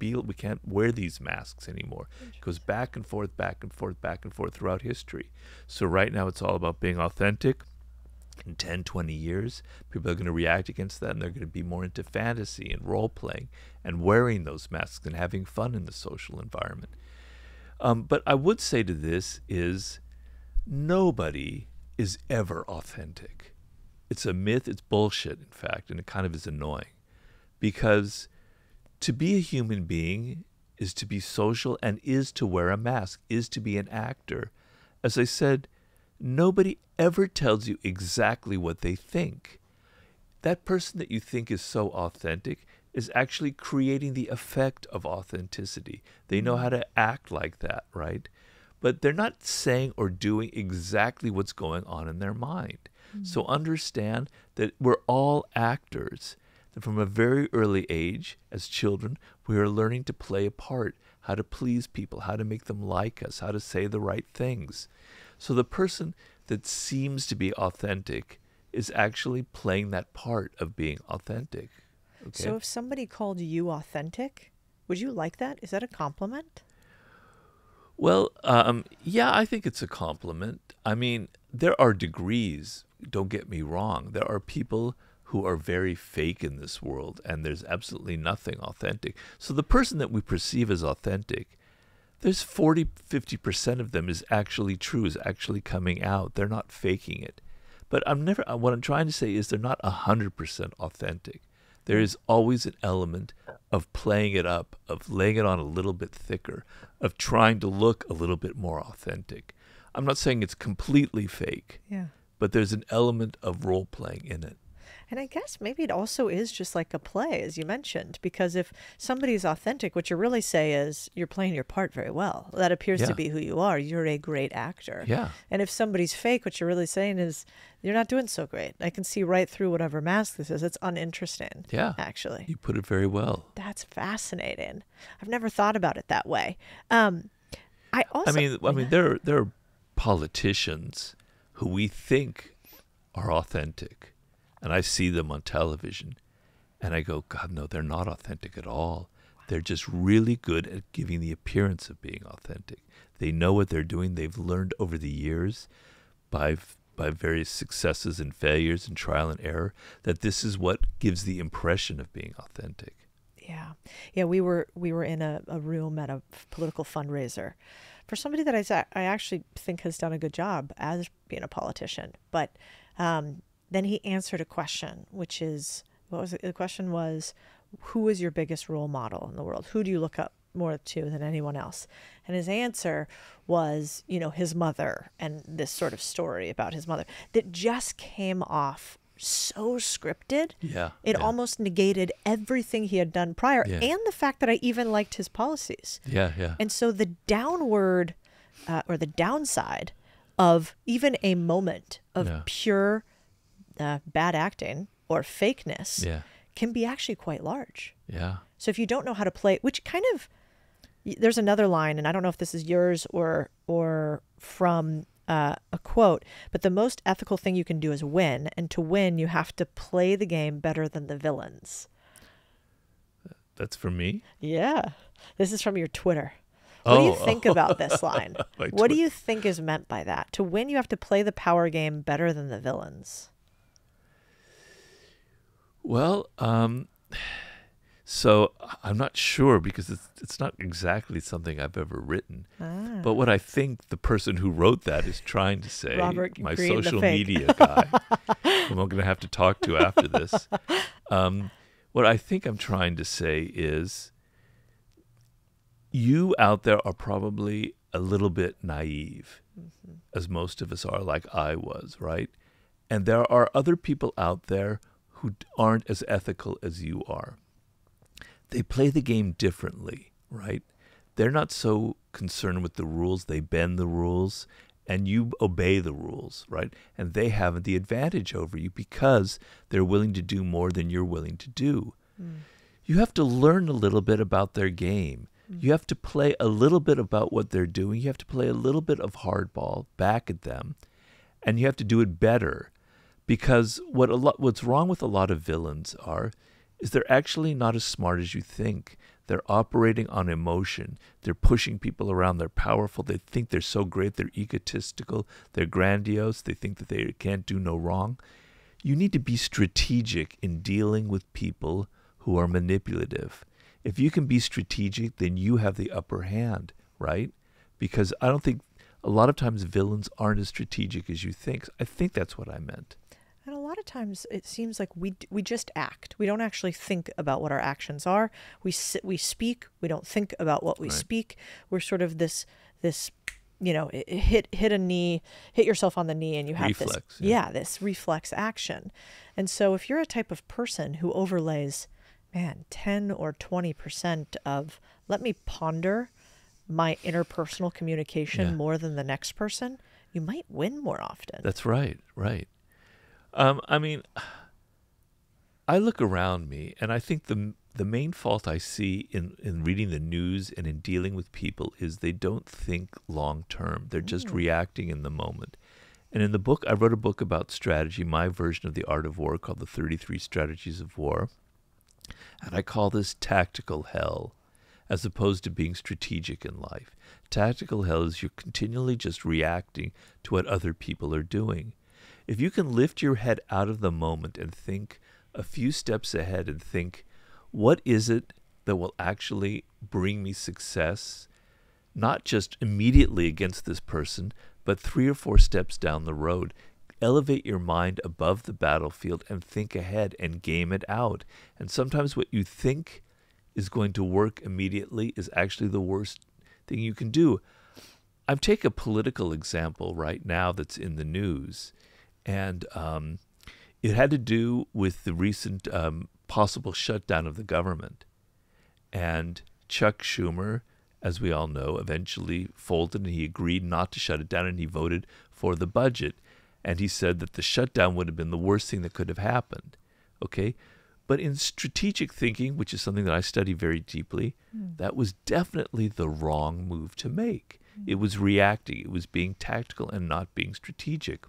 wear these masks anymore. It goes back and forth, back and forth, back and forth throughout history. So right now it's all about being authentic. In 10, 20 years, people are going to react against that, and they're going to be more into fantasy and role-playing and wearing those masks and having fun in the social environment. But I would say to this is nobody is ever authentic. It's a myth. It's bullshit, in fact, and it kind of is annoying, because to be a human being is to be social and is to wear a mask, is to be an actor. As I said, nobody ever tells you exactly what they think. That person that you think is so authentic is actually creating the effect of authenticity. They know how to act like that, right? But they're not saying or doing exactly what's going on in their mind. So understand that we're all actors. That from a very early age, as children, we are learning to play a part, how to please people, how to make them like us, how to say the right things. So the person that seems to be authentic is actually playing that part of being authentic. Okay? So if somebody called you authentic, would you like that? Is that a compliment? Well, yeah, I think it's a compliment. I mean, there are degrees, don't get me wrong. There are people who are very fake in this world, and there's absolutely nothing authentic. So the person that we perceive as authentic, there's 40-50% of them is actually true, is actually coming out. They're not faking it. But what I'm trying to say is they're not 100% authentic. There is always an element of playing it up, of laying it on a little bit thicker, of trying to look a little bit more authentic. I'm not saying it's completely fake, but there's an element of role-playing in it. And I guess maybe it also is just like a play, as you mentioned, because if somebody's authentic, what you really say is you're playing your part very well. That appears to Yeah. be who you are. You're a great actor. Yeah. And if somebody's fake, what you're really saying is you're not doing so great. I can see right through whatever mask this is. It's uninteresting, Yeah. actually. You put it very well. That's fascinating. I've never thought about it that way. I also, I mean, there are politicians who we think are authentic, and I see them on television, and I go, God, no, they're not authentic at all. They're just really good at giving the appearance of being authentic. They know what they're doing. They've learned over the years by various successes and failures and trial and error that this is what gives the impression of being authentic. Yeah, we were in a room at a political fundraiser for somebody that I actually think has done a good job as being a politician. But then he answered a question, which is, what was it? The question was, who is your biggest role model in the world? Who do you look up more to than anyone else? And his answer was, his mother, and this sort of story about his mother that just came off so scripted. It almost negated everything he had done prior, and the fact that I even liked his policies. And so the downward or the downside of even a moment of pure bad acting or fakeness can be actually quite large. So if you don't know how to play, which kind of, there's another line, and I don't know if this is yours or from a quote, but the most ethical thing you can do is win, and to win you have to play the game better than the villains. That's for me? Yeah. This is from your Twitter. What do you think about this line? What do you think is meant by that? To win, you have to play the power game better than the villains. Well, so I'm not sure because it's not exactly something I've ever written. But what I think the person who wrote that is trying to say, Robert my Greene, social media guy, whom I'm going to have to talk to after this. What I think I'm trying to say is you out there are probably a little bit naive, as most of us are, like I was, right? And there are other people out there who aren't as ethical as you are. They play the game differently, right? They're not so concerned with the rules. They bend the rules, and you obey the rules, right? And they have the advantage over you because they're willing to do more than you're willing to do. You have to learn a little bit about their game. You have to play a little bit about what they're doing. You have to play a little bit of hardball back at them, and you have to do it better. Because what's wrong with a lot of villains is they're actually not as smart as you think. They're operating on emotion. They're pushing people around. They're powerful. They think they're so great. They're egotistical. They're grandiose. They think that they can't do no wrong. You need to be strategic in dealing with people who are manipulative. If you can be strategic, then you have the upper hand, right? Because I don't think a lot of times villains aren't as strategic as you think. I think that's what I meant. And a lot of times it seems like we just act. We don't actually think about what our actions are. We speak. We don't think about what we speak. We're sort of this hit a knee, hit yourself on the knee, and you have reflex, this reflex action. And so if you're a type of person who overlays, 10 or 20% of let me ponder my interpersonal communication more than the next person, you might win more often. That's right. I mean, I look around me, and I think the main fault I see in reading the news and in dealing with people is they don't think long term. They're just reacting in the moment. And in the book, I wrote a book about strategy, my version of the art of war, called The 33 Strategies of War. And I call this tactical hell, as opposed to being strategic in life. Tactical hell is you're continually just reacting to what other people are doing. If you can lift your head out of the moment and think a few steps ahead and think, what is it that will actually bring me success, not just immediately against this person, but 3 or 4 steps down the road. Elevate your mind above the battlefield and think ahead and game it out. And sometimes what you think is going to work immediately is actually the worst thing you can do. I'm taking a political example right now that's in the news. And It had to do with the recent possible shutdown of the government. And Chuck Schumer, as we all know, eventually folded, and he agreed not to shut it down, and he voted for the budget. And he said that the shutdown would have been the worst thing that could have happened. Okay? But in strategic thinking, which is something that I study very deeply, that was definitely the wrong move to make. It was reacting. It was being tactical and not being strategic.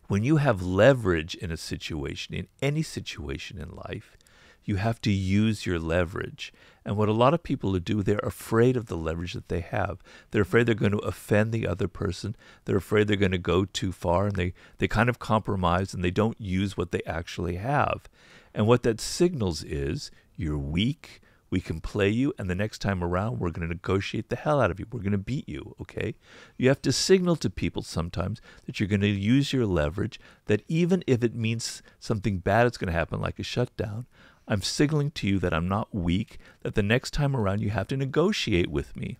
When you have leverage in a situation, in any situation in life, you have to use your leverage. And what a lot of people do, they're afraid of the leverage that they have. They're afraid they're going to offend the other person. They're afraid they're going to go too far, and they kind of compromise, and they don't use what they actually have. And what that signals is, you're weak, we can play you, and the next time around, we're going to negotiate the hell out of you. We're going to beat you, okay? You have to signal to people sometimes that you're going to use your leverage, that even if it means something bad is going to happen, like a shutdown, I'm signaling to you that I'm not weak, that the next time around you have to negotiate with me.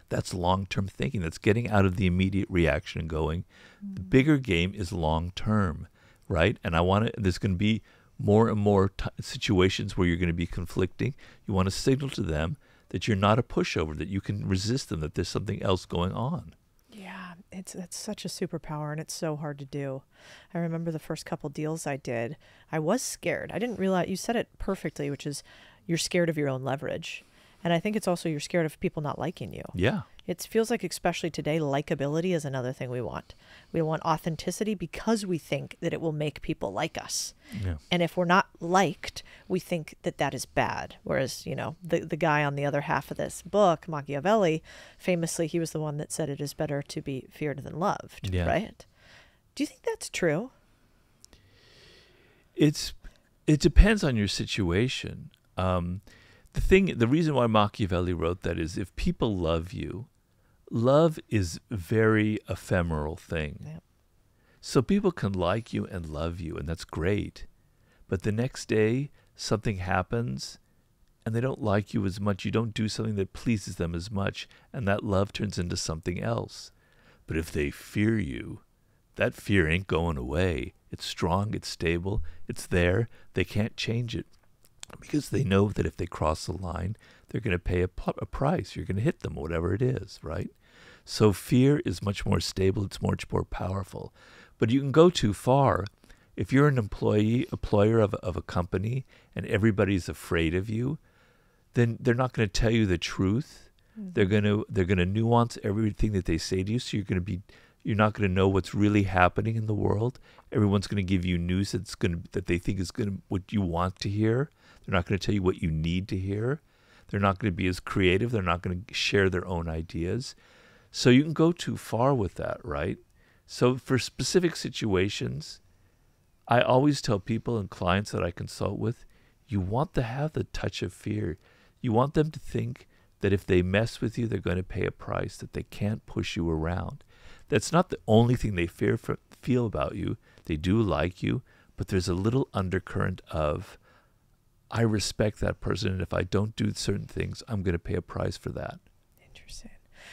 That's long-term thinking. That's getting out of the immediate reaction and going, the bigger game is long-term, right? And there's going to be more and more situations where you're going to be conflicting. You want to signal to them that you're not a pushover, that you can resist them, that there's something else going on. Yeah, it's such a superpower, and it's so hard to do. I remember the first couple deals I did, I was scared. I didn't realize, you said it perfectly, which is you're scared of your own leverage. And I think it's also you're scared of people not liking you. Yeah. It feels like, especially today, likability is another thing we want. We want authenticity because we think that it will make people like us. Yeah. And if we're not liked, we think that that is bad. Whereas, the guy on the other half of this book, Machiavelli, famously, he was the one that said it is better to be feared than loved, right? Do you think that's true? It depends on your situation. The reason why Machiavelli wrote that is if people love you, love is a very ephemeral thing. Yep. So people can like you and love you, and that's great. But the next day, something happens, and they don't like you as much. You don't do something that pleases them as much, and that love turns into something else. But if they fear you, that fear ain't going away. It's strong, it's stable, it's there. They can't change it. Because they know that if they cross the line, they're going to pay a price. You're going to hit them, whatever it is, right? So fear is much more stable. It's much more powerful. But you can go too far. If you're an employer of a company, and everybody's afraid of you, then they're not going to tell you the truth. Mm-hmm. They're going to nuance everything that they say to you. So you're not going to know what's really happening in the world. Everyone's going to give you news that they think is what you want to hear. They're not going to tell you what you need to hear. They're not going to be as creative. They're not going to share their own ideas. So you can go too far with that, right? So for specific situations, I always tell people and clients that I consult with, you want to have the touch of fear. You want them to think that if they mess with you, they're going to pay a price, that they can't push you around. That's not the only thing they feel about you. They do like you, but there's a little undercurrent of, I respect that person, and if I don't do certain things, I'm going to pay a price for that. Interesting.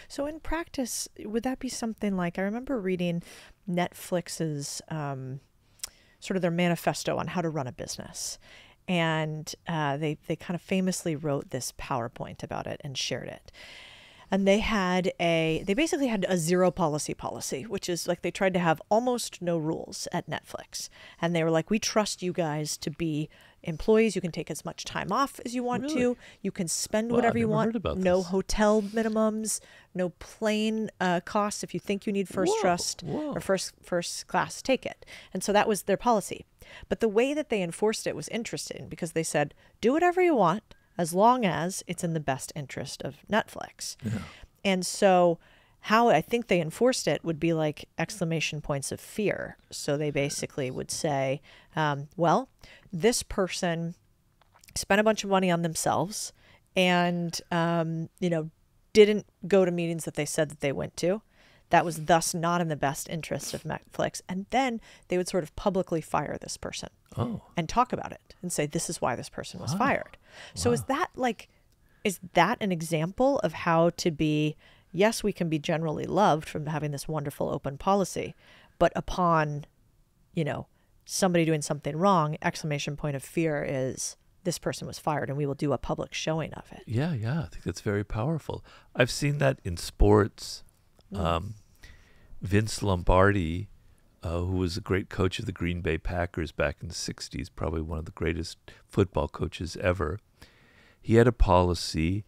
So in practice, would that be something like, I remember reading Netflix's sort of their manifesto on how to run a business. And they kind of famously wrote this PowerPoint about it and shared it. And they basically had a zero policy, which is like they tried to have almost no rules at Netflix. And they were like, we trust you guys to be employees. You can take as much time off as you want to. You can spend whatever you want. No hotel minimums, no plane costs. If you think you need first trust or first class, take it. And so that was their policy. But the way that they enforced it was interesting because they said, do whatever you want, as long as it's in the best interest of Netflix. Yeah. And so how I think they enforced it would be like exclamation points of fear. So they basically would say, well, this person spent a bunch of money on themselves and, didn't go to meetings that they said that they went to. That was thus not in the best interest of Netflix. And then they would sort of publicly fire this person and talk about it and say, this is why this person was fired. So is that an example of how to be, yes, we can be generally loved from having this wonderful open policy, but upon, somebody doing something wrong, exclamation point of fear is this person was fired, and we will do a public showing of it. Yeah, I think that's very powerful. I've seen that in sports. Vince Lombardi, who was a great coach of the Green Bay Packers back in the 60s, probably one of the greatest football coaches ever, he had a policy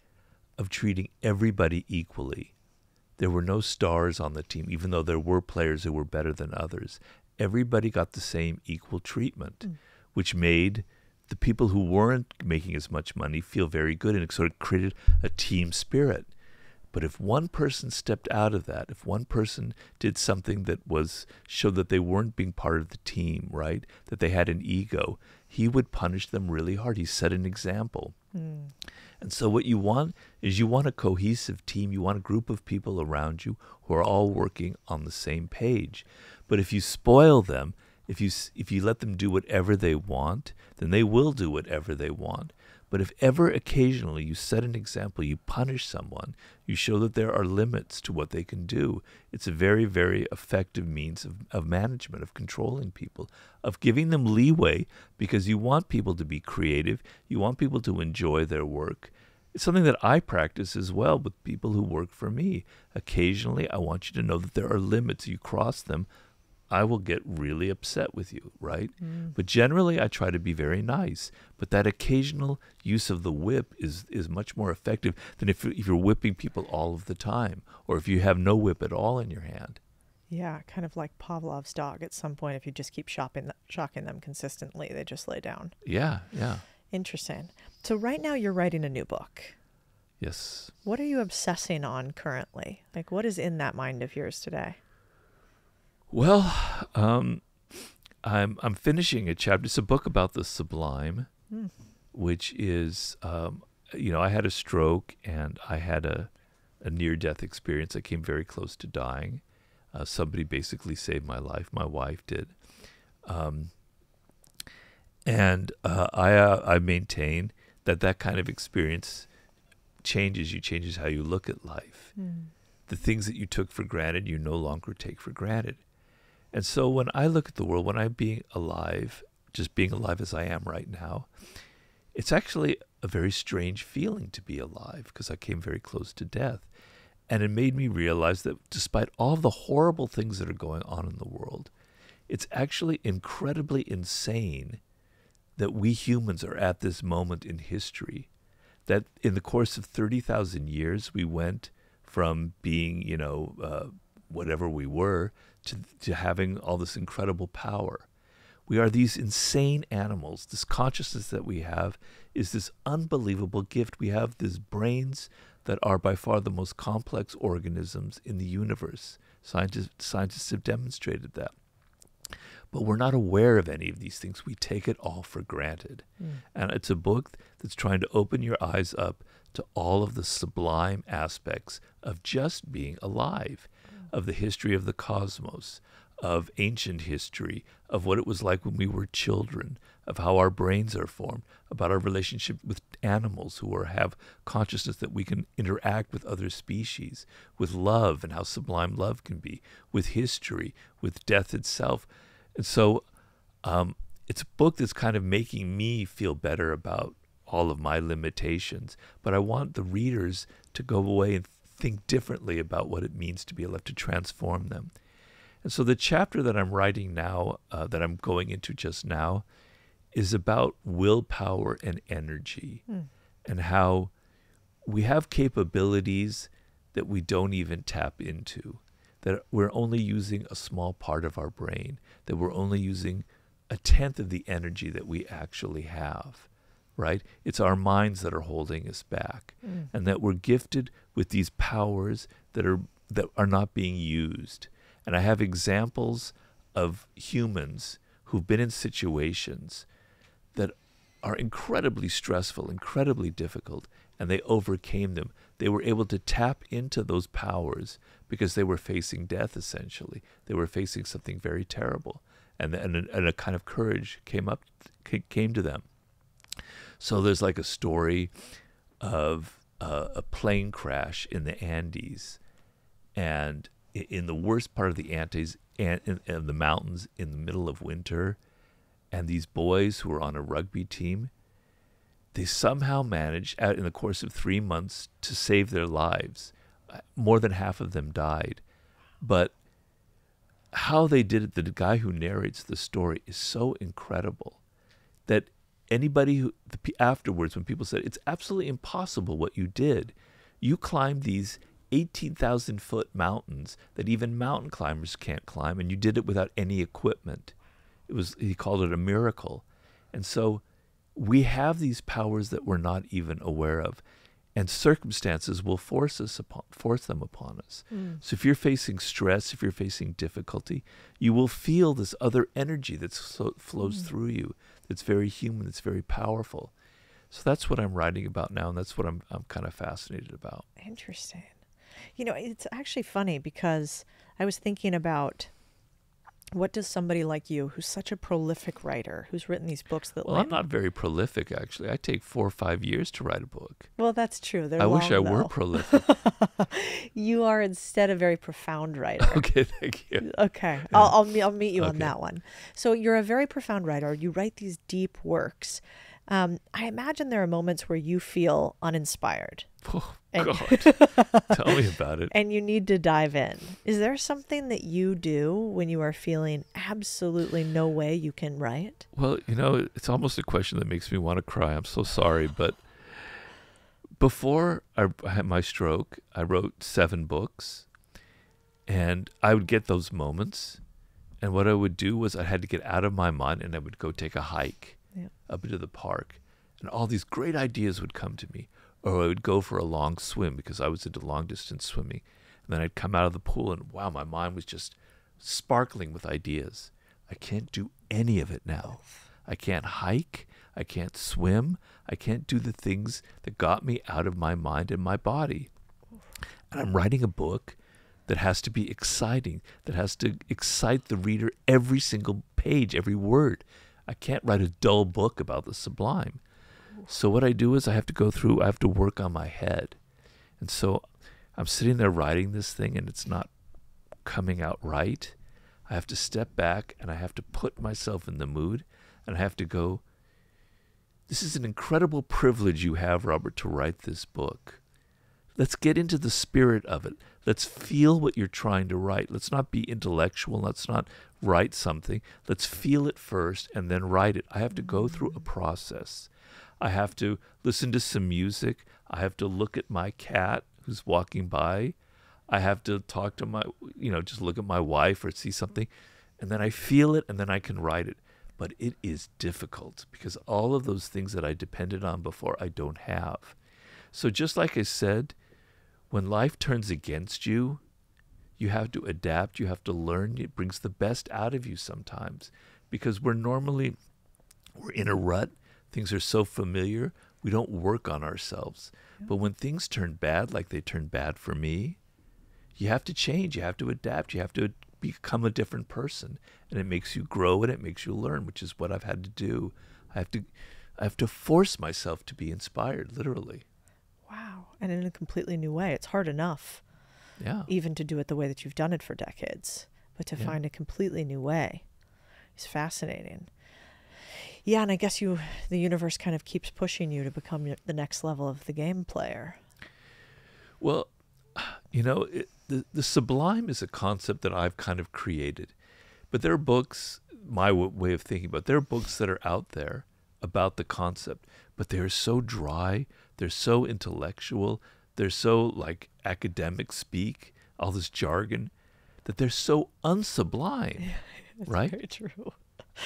of treating everybody equally. There were no stars on the team, even though there were players who were better than others. Everybody got the same equal treatment, which made the people who weren't making as much money feel very good, and it sort of created a team spirit. But if one person stepped out of that, if one person did something that showed that they weren't being part of the team, right, that they had an ego, he would punish them really hard. He set an example. And so what you want is you want a cohesive team. You want a group of people around you who are all working on the same page. But if you spoil them, if you let them do whatever they want, then they will do whatever they want. But if ever occasionally you set an example, you punish someone, you show that there are limits to what they can do, it's a very, very effective means of management, of controlling people, of giving them leeway, because you want people to be creative, you want people to enjoy their work. It's something that I practice as well with people who work for me. Occasionally, I want you to know that there are limits. You cross them, I will get really upset with you, right? But generally, I try to be very nice. But that occasional use of the whip is much more effective than if you're whipping people all of the time, or if you have no whip at all in your hand. Yeah, kind of like Pavlov's dog. At some point, if you just keep shocking them consistently, they just lay down. Yeah. Interesting. So right now you're writing a new book. Yes. What are you obsessing on currently? Like, what is in that mind of yours today? Well, I'm finishing a chapter. It's a book about the Sublime, which is, I had a stroke and I had a near-death experience. I came very close to dying. Somebody basically saved my life. My wife did. I maintain that kind of experience changes how you look at life. The things that you took for granted, you no longer take for granted. And so when I look at the world, when I'm being alive, just being alive as I am right now, it's actually a very strange feeling to be alive, because I came very close to death. And it made me realize that despite all of the horrible things that are going on in the world, it's actually incredibly insane that we humans are at this moment in history, that in the course of 30,000 years, we went from being, whatever we were, to having all this incredible power. We are these insane animals. This consciousness that we have is this unbelievable gift. We have these brains that are by far the most complex organisms in the universe. Scientists have demonstrated that. But we're not aware of any of these things. We take it all for granted. And it's a book that's trying to open your eyes up to all of the sublime aspects of just being alive, of the history of the cosmos, of ancient history, of what it was like when we were children, of how our brains are formed, about our relationship with animals who have consciousness that we can interact with other species, with love and how sublime love can be, with history, with death itself. And so it's a book that's kind of making me feel better about all of my limitations, but I want the readers to go away and think differently about what it means to be alive, to transform them. And so the chapter that I'm writing now, that I'm going into just now, is about willpower and energy, and how we have capabilities that we don't even tap into, that we're only using a small part of our brain, that we're only using 1/10 of the energy that we actually have. Right? It's our minds that are holding us back, and that we're gifted with these powers that are not being used. And I have examples of humans who've been in situations that are incredibly stressful, incredibly difficult, and they overcame them. They were able to tap into those powers because they were facing death, essentially. They were facing something very terrible, and a kind of courage came to them. So there's like a story of a plane crash in the Andes, and in the worst part of the Andes and in the mountains in the middle of winter, And these boys who were on a rugby team, they somehow managed, out in the course of 3 months, to save their lives. More than half of them died. But how they did it, the guy who narrates the story, is so incredible that anybody who, afterwards, when people said, it's absolutely impossible what you did. You climbed these 18,000-foot mountains that even mountain climbers can't climb, and you did it without any equipment. He called it a miracle. And so we have these powers that we're not even aware of, and circumstances will force them upon us. So if you're facing stress, if you're facing difficulty, you will feel this other energy that flows through you. That's very human. It's very powerful. So that's what I'm writing about now, and that's what I'm kind of fascinated about. Interesting. You know, it's actually funny because I was thinking about, what does somebody like you, who's such a prolific writer, who's written these books that... Well, I'm not very prolific, actually. I take 4 or 5 years to write a book. Well, that's true. I wish I were prolific. You are instead a very profound writer. Okay, thank you. Okay. Yeah. I'll meet you on Okay. that one. So you're a very profound writer. You write these deep works. I imagine there are moments where you feel uninspired. Oh, And- God. Tell me about it. And you need to dive in. Is there something that you do when you are feeling absolutely no way you can write? Well, you know, it's almost a question that makes me want to cry. I'm so sorry. But before I had my stroke, I wrote 7 books. And I would get those moments. And what I would do was I had to get out of my mind, and I would go take a hike up into the park. And all these great ideas would come to me. Or I would go for a long swim because I was into long distance swimming. And then I'd come out of the pool and wow, my mind was just sparkling with ideas. I can't do any of it now. I can't hike. I can't swim. I can't do the things that got me out of my mind and my body. And I'm writing a book that has to be exciting, that has to excite the reader every single page, every word. I can't write a dull book about the sublime. So what I do is I have to work on my head. And so I'm sitting there writing this thing and it's not coming out right. I have to step back and I have to put myself in the mood and I have to go, this is an incredible privilege you have, Robert, to write this book. Let's get into the spirit of it. Let's feel what you're trying to write. Let's not be intellectual. Let's not write something. Let's feel it first and then write it. I have to go through a process. I have to listen to some music. I have to look at my cat who's walking by. I have to talk to just look at my wife or see something. And then I feel it and then I can write it. But it is difficult because all of those things that I depended on before, I don't have. So just like I said, when life turns against you, you have to adapt. You have to learn. It brings the best out of you sometimes because we're in a rut. Things are so familiar. We don't work on ourselves. Yeah. But when things turn bad, like they turned bad for me, you have to change. You have to adapt. You have to become a different person. And it makes you grow and it makes you learn, which is what I've had to do. I have to force myself to be inspired, literally. Wow. And in a completely new way. It's hard enough, even to do it the way that you've done it for decades, but to find a completely new way is fascinating. Yeah, and I guess the universe kind of keeps pushing you to become the next level of the game player. Well, the sublime is a concept that I've kind of created. But there are books, my way of thinking about it, there are books that are out there about the concept, but they're so dry, they're so intellectual, they're so like academic speak, all this jargon, that they're so unsublime, right? Very true.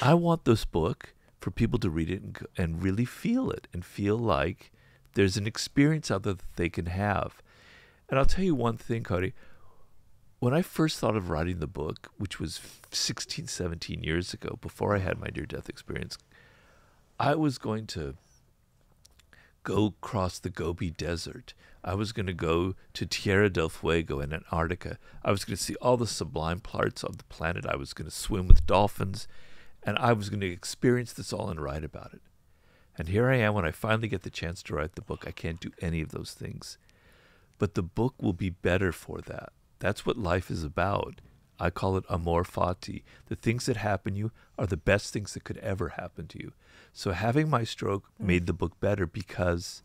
I want this book for people to read it and really feel it and feel like there's an experience out there that they can have. And I'll tell you one thing, Codie. When I first thought of writing the book, which was 16, 17 years ago, before I had my near-death experience, I was going to go across the Gobi Desert. I was going to go to Tierra del Fuego in Antarctica. I was going to see all the sublime parts of the planet. I was going to swim with dolphins. And I was going to experience this all and write about it. And here I am when I finally get the chance to write the book. I can't do any of those things. But the book will be better for that. That's what life is about. I call it amor fati. The things that happen to you are the best things that could ever happen to you. So having my stroke made the book better because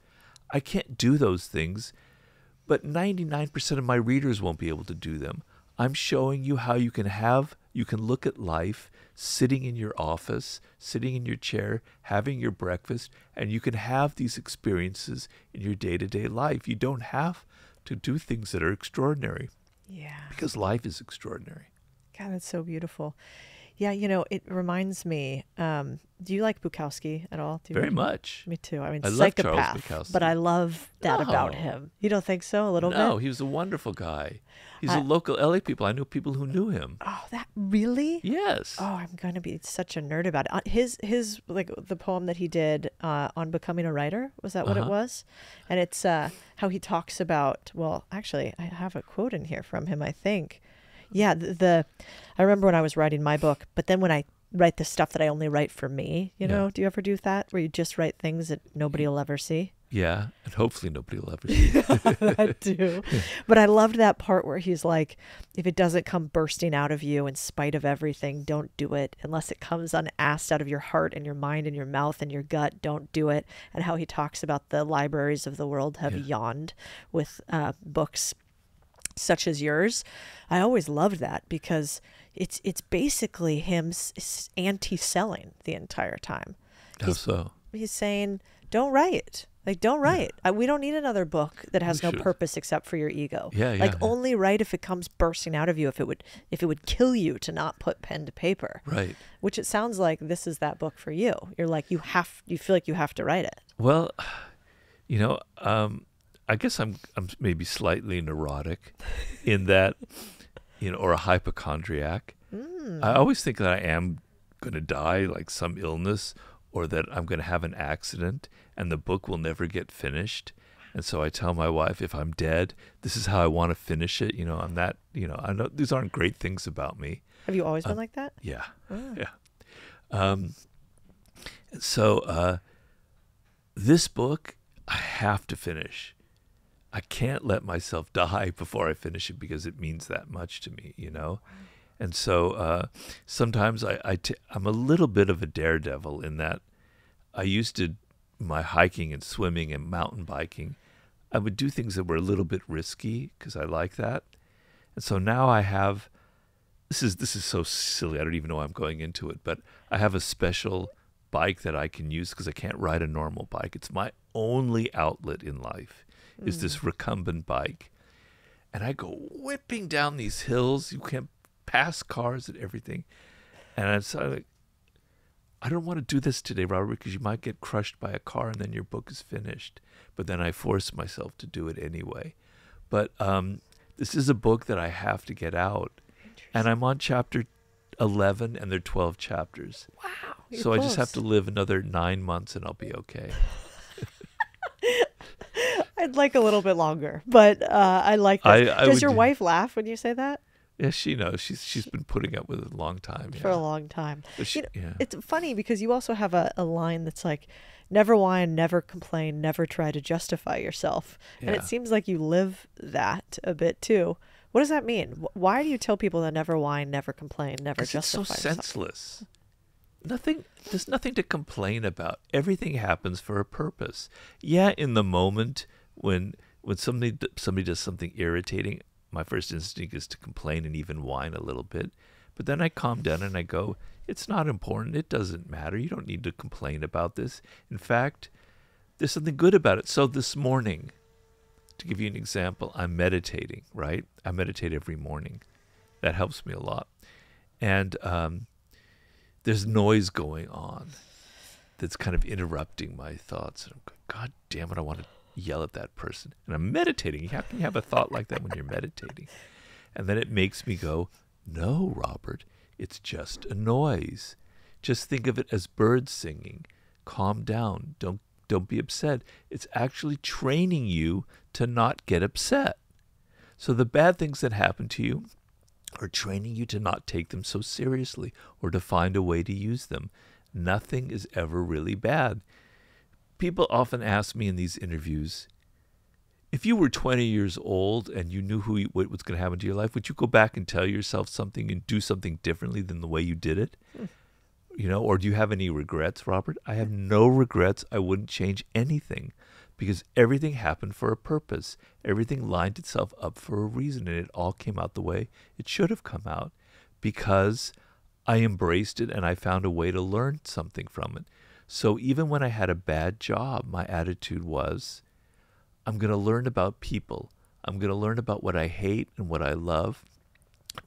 I can't do those things, but 99% of my readers won't be able to do them. I'm showing you how you can look at life sitting in your office, sitting in your chair, having your breakfast, and you can have these experiences in your day-to-day life. You don't have to do things that are extraordinary. Yeah. Because life is extraordinary. God, that's so beautiful. Yeah, it reminds me, do you like Bukowski at all? Do you Very like him? much. Me too. I mean, I love Charles psychopath, Bukowski. but I love that about No. him. You don't think so, a little bit? No, he was a wonderful guy. He's a local LA people. I know people who knew him. Oh, that really? Yes. Oh, I'm going to be such a nerd about it. His like the poem that he did on becoming a writer, was that what it was? And it's how he talks about, well, actually, I have a quote in here from him, I think. Yeah, I remember when I was writing my book, but then when I write the stuff that I only write for me, you know, do you ever do that where you just write things that nobody will ever see? Yeah, and hopefully nobody will ever see it. That too. But I loved that part where he's like, if it doesn't come bursting out of you in spite of everything, don't do it. Unless it comes unasked out of your heart and your mind and your mouth and your gut, don't do it. And how he talks about the libraries of the world have yawned with books such as yours. I always loved that because it's basically him anti-selling the entire time. How so? He's saying, don't write. Like, don't write. We don't need another book that has no purpose except for your ego. Like, only write if it comes bursting out of you, if it would kill you to not put pen to paper. Right. Which it sounds like this is that book for you. You're like, you feel like you have to write it. Well, I guess I'm maybe slightly neurotic in that, or a hypochondriac. I always think that I am going to die, like some illness, or that I'm going to have an accident and the book will never get finished. And so I tell my wife, if I'm dead, this is how I want to finish it. I'm that, I know these aren't great things about me. Have you always been like that? Yeah. Oh. Yeah. So this book, I have to finish. I can't let myself die before I finish it because it means that much to me, And so sometimes I'm a little bit of a daredevil in that I used to, my hiking and swimming and mountain biking, I would do things that were a little bit risky because I like that. And so now I have, this is so silly, I don't even know why I'm going into it, but I have a special bike that I can use because I can't ride a normal bike. It's my only outlet in life is this recumbent bike. And I go whipping down these hills. You can't pass cars and everything. And I'm like, I don't want to do this today, Robert, because you might get crushed by a car and then your book is finished. But then I force myself to do it anyway. But this is a book that I have to get out. And I'm on chapter 11 and there are 12 chapters. Wow. So close. I just have to live another 9 months and I'll be okay. I'd like a little bit longer, but I like this. Does your wife laugh when you say that? Yeah, she knows. She's been putting up with it a long time. For a long time. So it's funny because you also have a line that's like, never whine, never complain, never try to justify yourself. Yeah. And it seems like you live that a bit too. What does that mean? Why do you tell people to never whine, never complain, never justify yourself? It's so senseless. There's nothing to complain about. Everything happens for a purpose. Yeah, in the moment when somebody does something irritating, my first instinct is to complain and even whine a little bit. But then I calm down and I go, it's not important. It doesn't matter. You don't need to complain about this. In fact, there's something good about it. So this morning, to give you an example, I'm meditating, right? I meditate every morning. That helps me a lot. And there's noise going on that's kind of interrupting my thoughts. And I'm going, God damn it, I want to yell at that person. And I'm meditating. How can you have a thought like that when you're meditating? And then it makes me go, no, Robert, it's just a noise. Just think of it as birds singing. Calm down. Don't be upset. It's actually training you to not get upset. So the bad things that happen to you are training you to not take them so seriously or to find a way to use them. Nothing is ever really bad. People often ask me in these interviews, if you were 20 years old and you knew what was going to happen to your life, would you go back and tell yourself something and do something differently than the way you did it? You know, or do you have any regrets, Robert? I have no regrets. I wouldn't change anything because everything happened for a purpose. Everything lined itself up for a reason, and it all came out the way it should have come out because I embraced it and I found a way to learn something from it. So even when I had a bad job, my attitude was, I'm going to learn about people. I'm going to learn about what I hate and what I love.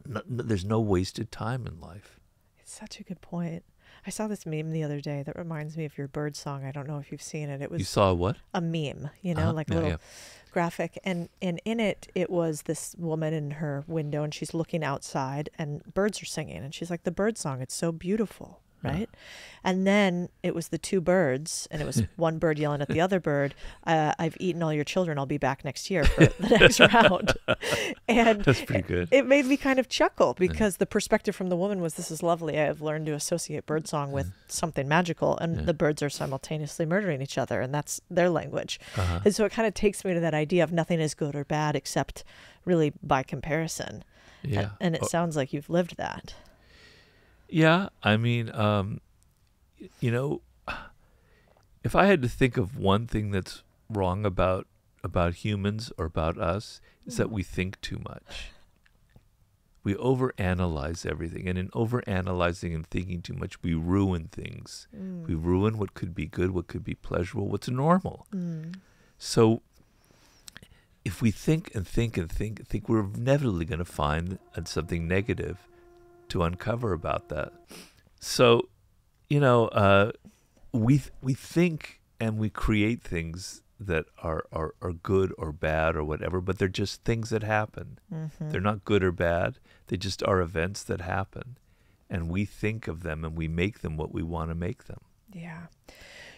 There's no wasted time in life. It's such a good point. I saw this meme the other day that reminds me of your bird song. I don't know if you've seen it. It was You saw what? a meme, you know, like a little graphic. And in it, it was this woman in her window and she's looking outside and birds are singing. And she's like, the bird song, it's so beautiful. Right. And then it was the two birds and it was one bird yelling at the other bird. I've eaten all your children. I'll be back next year for the next round. And that's pretty good. It made me kind of chuckle because the perspective from the woman was, this is lovely. I have learned to associate birdsong with something magical, and the birds are simultaneously murdering each other, and that's their language. And so it kind of takes me to that idea of nothing is good or bad except really by comparison. Yeah. And it sounds like you've lived that. Yeah, I mean, you know, if I had to think of one thing that's wrong about humans or about us, is that we think too much. We overanalyze everything, and in overanalyzing and thinking too much, we ruin things. We ruin what could be good, what could be pleasurable, what's normal. So if we think and think and think, we're inevitably going to find something negative to uncover about that. So, you know, we think and we create things that are good or bad or whatever, but they're just things that happen. They're not good or bad. They just are events that happen. And we think of them and we make them what we want to make them. Yeah.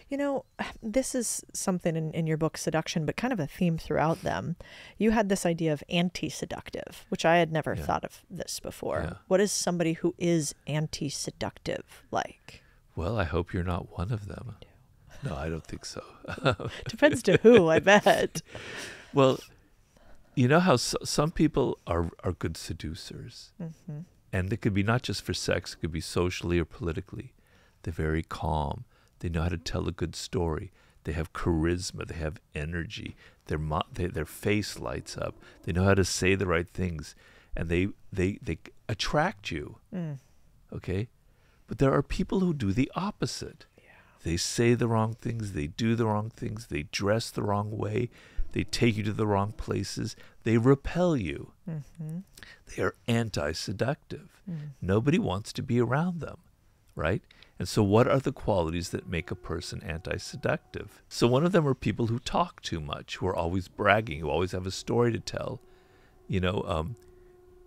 You know, this is something in your book, Seduction, but kind of a theme throughout them. You had this idea of anti-seductive, which I had never thought of this before. Yeah. What is somebody who is anti-seductive like? Well, I hope you're not one of them. No, I don't think so. Depends to who, I bet. Well, you know how some people are good seducers. And it could be not just for sex, it could be socially or politically. They're very calm. They know how to tell a good story. They have charisma. They have energy. Their face lights up. They know how to say the right things, and they attract you. Okay, but there are people who do the opposite. They say the wrong things. They do the wrong things. They dress the wrong way. They take you to the wrong places. They repel you. They are anti-seductive. Nobody wants to be around them, right? And so what are the qualities that make a person anti-seductive? So one of them are people who talk too much, who are always bragging, who always have a story to tell. You know,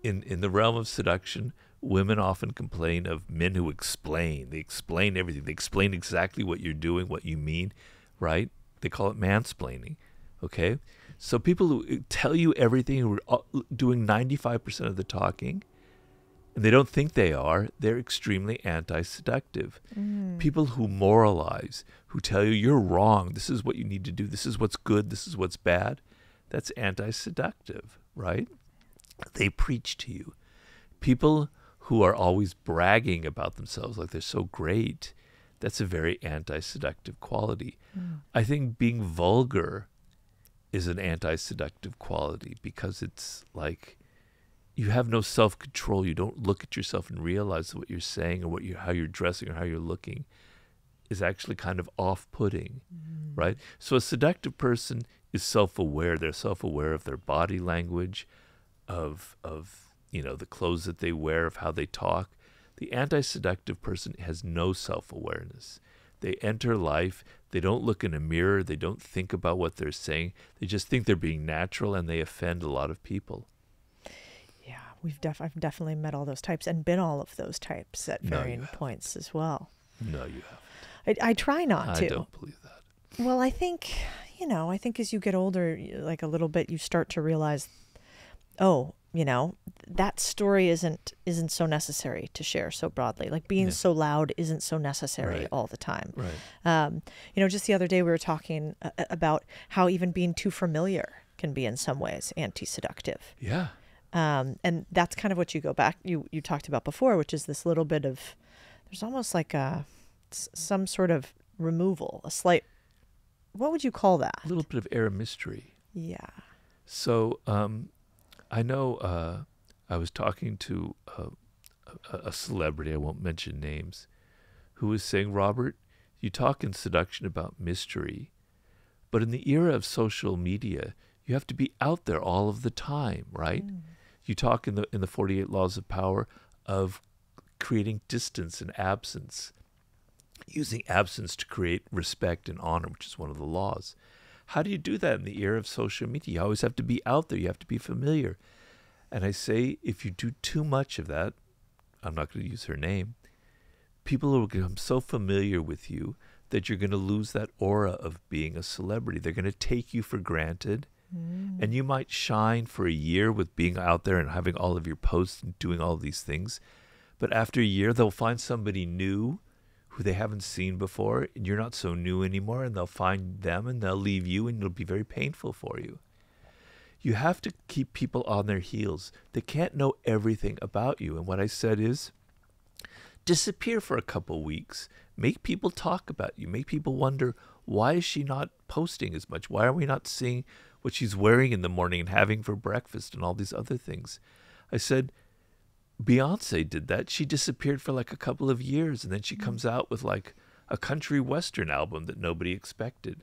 in the realm of seduction, women often complain of men who explain. They explain everything. They explain exactly what you're doing, what you mean, right? They call it mansplaining, okay? So people who tell you everything, who are doing 95% of the talking, and they don't think they are, they're extremely anti-seductive. People who moralize, who tell you you're wrong, this is what you need to do, this is what's good, this is what's bad, that's anti-seductive, right? They preach to you. People who are always bragging about themselves like they're so great, that's a very anti-seductive quality. I think being vulgar is an anti-seductive quality because it's like, you have no self-control. You don't look at yourself and realize what you're saying or how you're dressing or how you're looking is actually kind of off-putting, right? So a seductive person is self-aware. They're self-aware of their body language, of you know, the clothes that they wear, of how they talk. The anti-seductive person has no self-awareness. They enter life. They don't look in a mirror. They don't think about what they're saying. They just think they're being natural, and they offend a lot of people. Yeah, I've definitely met all those types and been all of those types at varying points as well. No, you haven't. I try not to. I don't believe that. Well, I think, you know, as you get older, like a little bit, you start to realize, oh, you know, that story isn't so necessary to share so broadly. Like being so loud isn't so necessary all the time. Right. You know, just the other day we were talking about how even being too familiar can be in some ways anti-seductive. Yeah. And that's kind of what you talked about before, which is this little bit of, there's almost like some sort of removal, a slight, what would you call that? A little bit of air of mystery. Yeah. So I know I was talking to a celebrity, I won't mention names, who was saying, Robert, you talk in Seduction about mystery, but in the era of social media, you have to be out there all of the time, right? You talk in the 48 Laws of Power of creating distance and absence, using absence to create respect and honor, which is one of the laws. How do you do that in the era of social media? You always have to be out there. You have to be familiar. And I say, if you do too much of that, I'm not going to use her name, people will become so familiar with you that you're going to lose that aura of being a celebrity. They're going to take you for granted. And you might shine for a year with being out there and having all of your posts and doing all these things. But after a year, they'll find somebody new who they haven't seen before, and you're not so new anymore, and they'll find them and they'll leave you, and it'll be very painful for you. You have to keep people on their heels. They can't know everything about you. And what I said is, disappear for a couple weeks. Make people talk about you. Make people wonder, why is she not posting as much? Why are we not seeing what she's wearing in the morning and having for breakfast and all these other things? I said, Beyonce did that. She disappeared for like a couple of years, and then she comes out with like a country western album that nobody expected.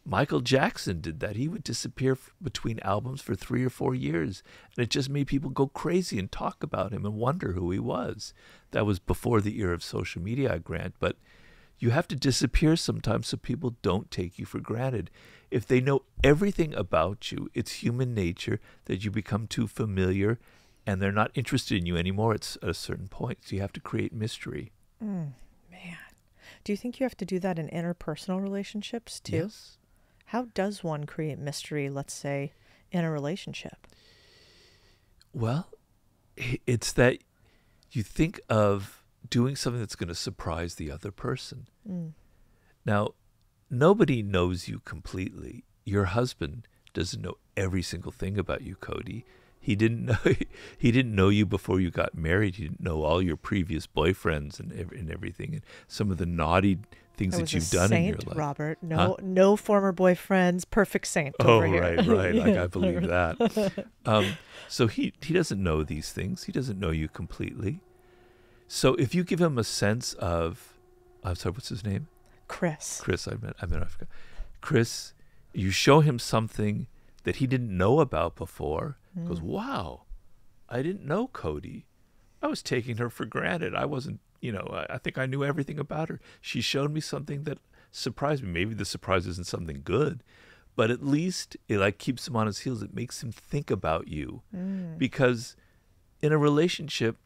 Michael Jackson did that. He would disappear between albums for 3 or 4 years, and it just made people go crazy and talk about him and wonder who he was. That was before the era of social media, I grant, but you have to disappear sometimes so people don't take you for granted. If they know everything about you, it's human nature that you become too familiar and they're not interested in you anymore at a certain point. So you have to create mystery. Man. Do you think you have to do that in interpersonal relationships too? Yes. How does one create mystery, let's say, in a relationship? Well, it's that you think of doing something that's going to surprise the other person. Now, nobody knows you completely. Your husband doesn't know every single thing about you, Codie. He didn't know you before you got married. He didn't know all your previous boyfriends and everything, and some of the naughty things that you've done in your life. Robert, no former boyfriends, perfect saint over here. Right. Like, I believe that. So he doesn't know these things. He doesn't know you completely. So if you give him a sense of, I'm sorry, what's his name? Chris, I forgot. Chris, you show him something that he didn't know about before. He goes, wow, I didn't know Codie. I was taking her for granted. I wasn't, I think I knew everything about her. She showed me something that surprised me. Maybe the surprise isn't something good, but at least it like keeps him on his heels. It makes him think about you. Because in a relationship,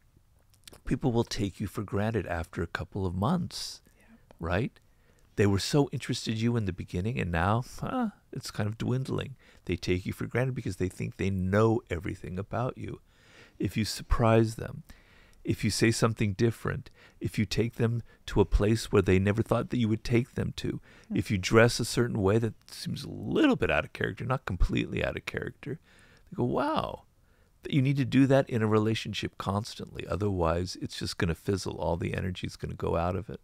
people will take you for granted after a couple of months, right? They were so interested in you in the beginning, and now it's kind of dwindling. They take you for granted because they think they know everything about you. If you surprise them, if you say something different, if you take them to a place where they never thought that you would take them to, if you dress a certain way that seems a little bit out of character, not completely out of character, they go, wow. You need to do that in a relationship constantly. Otherwise, it's just going to fizzle. All the energy is going to go out of it.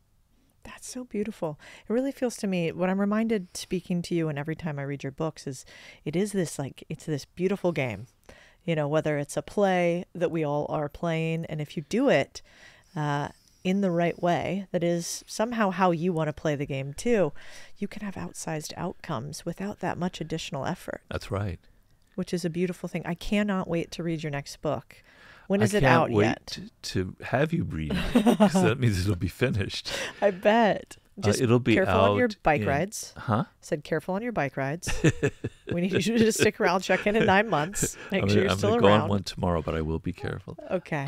That's so beautiful. It really feels to me, what I'm reminded speaking to you and every time I read your books is it's this beautiful game, whether it's a play that we all are playing. And if you do it in the right way, that is somehow how you want to play the game too, you can have outsized outcomes without that much additional effort. That's right. Which is a beautiful thing. I cannot wait to read your next book. When is it out yet? I can't wait to have you read it, because that means it'll be finished. I bet. Just it'll be careful out on your bike rides. Said careful on your bike rides. We need you to stick around, check in 9 months. Make sure you're still around. I'm going to go on one tomorrow, but I will be careful. Okay.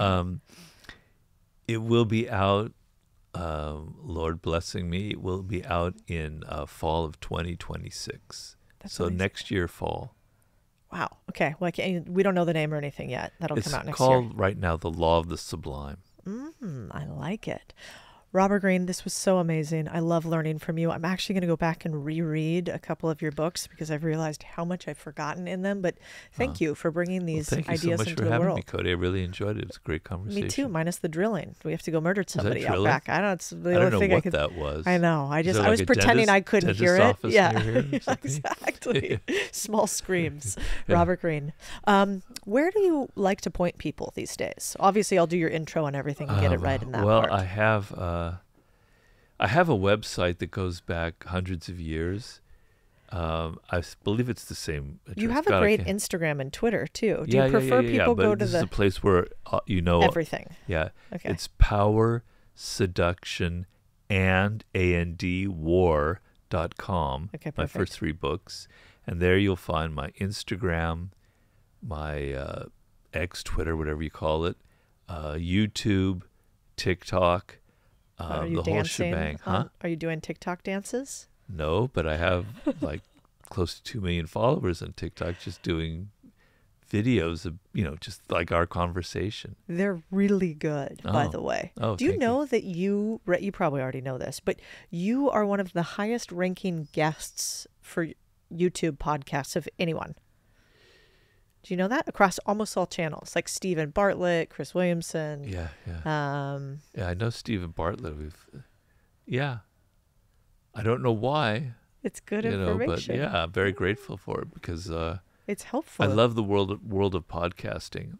It will be out, Lord blessing me, it will be out in fall of 2026. So amazing. Next year, fall. Wow. Okay. Well, we don't know the name or anything yet. That'll come out next year. It's called right now The Law of the Sublime. I like it. Robert Greene, this was so amazing. I love learning from you. I'm actually going to go back and reread a couple of your books because I've realized how much I've forgotten in them. But thank you for bringing these Thank you ideas so much into for the having world. me, Cody. I really enjoyed it. It was a great conversation. Me too, minus the drilling. We have to go murder somebody out drilling? back. I don't know. It's the I only don't know thing what I could. that was. I know. I Is just there I like was a pretending I couldn't hear it. office Yeah, near here or something? exactly. Small screams. Yeah. Robert Greene. Where do you like to point people these days? Obviously, I'll do your intro and everything and get it right in that well, part. I have a website that goes back hundreds of years. Believe it's the same address. You have a great Instagram and Twitter too. Do yeah, you prefer people but go to this is a place where everything? Yeah. Okay. It's Power, Seduction, and war.com. Okay, My perfect. first 3 books. And there you'll find my Instagram, my X, Twitter, whatever you call it, YouTube, TikTok, Are you the whole dancing? shebang. Huh? Are you doing TikTok dances? No, but I have like close to 2 million followers on TikTok just doing videos of, just like our conversation. They're really good, by the way. Oh, Do you thank know that you probably already know this, but you are one of the highest ranking guests for YouTube podcasts of anyone? Do you know that? Across almost all channels, like Stephen Bartlett, Chris Williamson. Yeah. Yeah, I know Stephen Bartlett. I don't know why, it's good information. but yeah, I'm very grateful for it because it's helpful. I love the world of podcasting.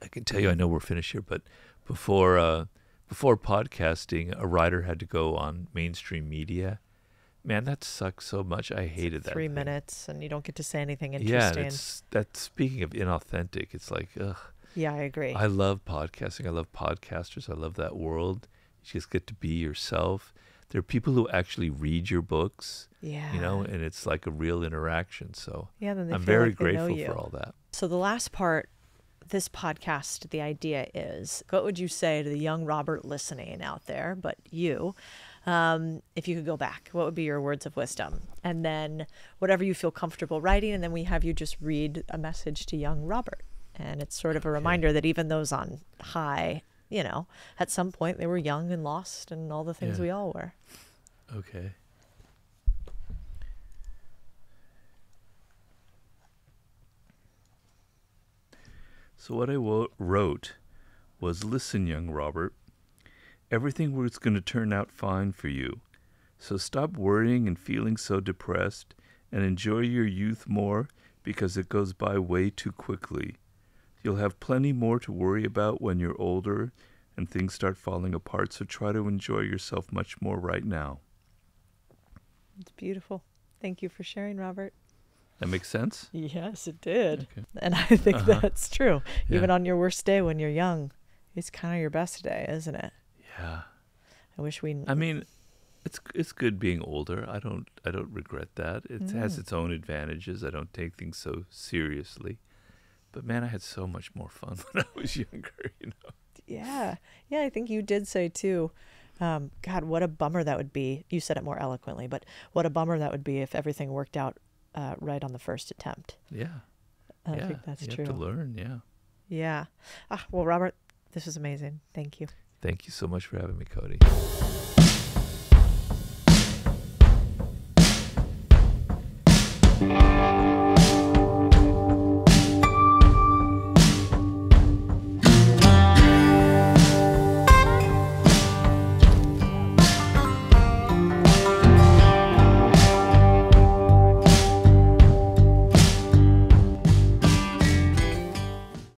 I can tell you, I know we're finished here, but before podcasting, a writer had to go on mainstream media. Man, that sucks so much. I hated that. 3 thing. minutes, and you don't get to say anything Yeah, interesting. that's speaking of inauthentic. It's like, ugh. Yeah, I agree. I love podcasting. I love podcasters. I love that world. You just get to be yourself. There are people who actually read your books. Yeah. And it's like a real interaction. So Yeah, then they I'm feel very like they know grateful you. for all that. So the last part, this podcast, the idea is, what would you say to the young Robert listening out there, but you, if you could go back, what would be your words of wisdom? And then whatever you feel comfortable writing, and then we have you just read a message to young Robert. And it's sort of a reminder that even those on high, at some point they were young and lost and all the things we all were. Okay. So what I wrote was, listen, young Robert, everything was going to turn out fine for you. So stop worrying and feeling so depressed and enjoy your youth more because it goes by way too quickly. You'll have plenty more to worry about when you're older and things start falling apart, so try to enjoy yourself much more right now. It's beautiful. Thank you for sharing, Robert. That makes sense? Yes, it did. Okay. And I think that's true. Yeah. Even on your worst day when you're young, it's kind of your best day, isn't it? Yeah. I wish we... I mean, it's good being older. I don't regret that. It has its own advantages. I don't take things so seriously. But man, I had so much more fun when I was younger, Yeah. Yeah, I think you did say too, God, what a bummer that would be. You said it more eloquently, but what a bummer that would be if everything worked out right on the first attempt. Yeah. I think that's true. You have to learn, yeah. Yeah. Well, Robert, this was amazing. Thank you. Thank you so much for having me, Cody.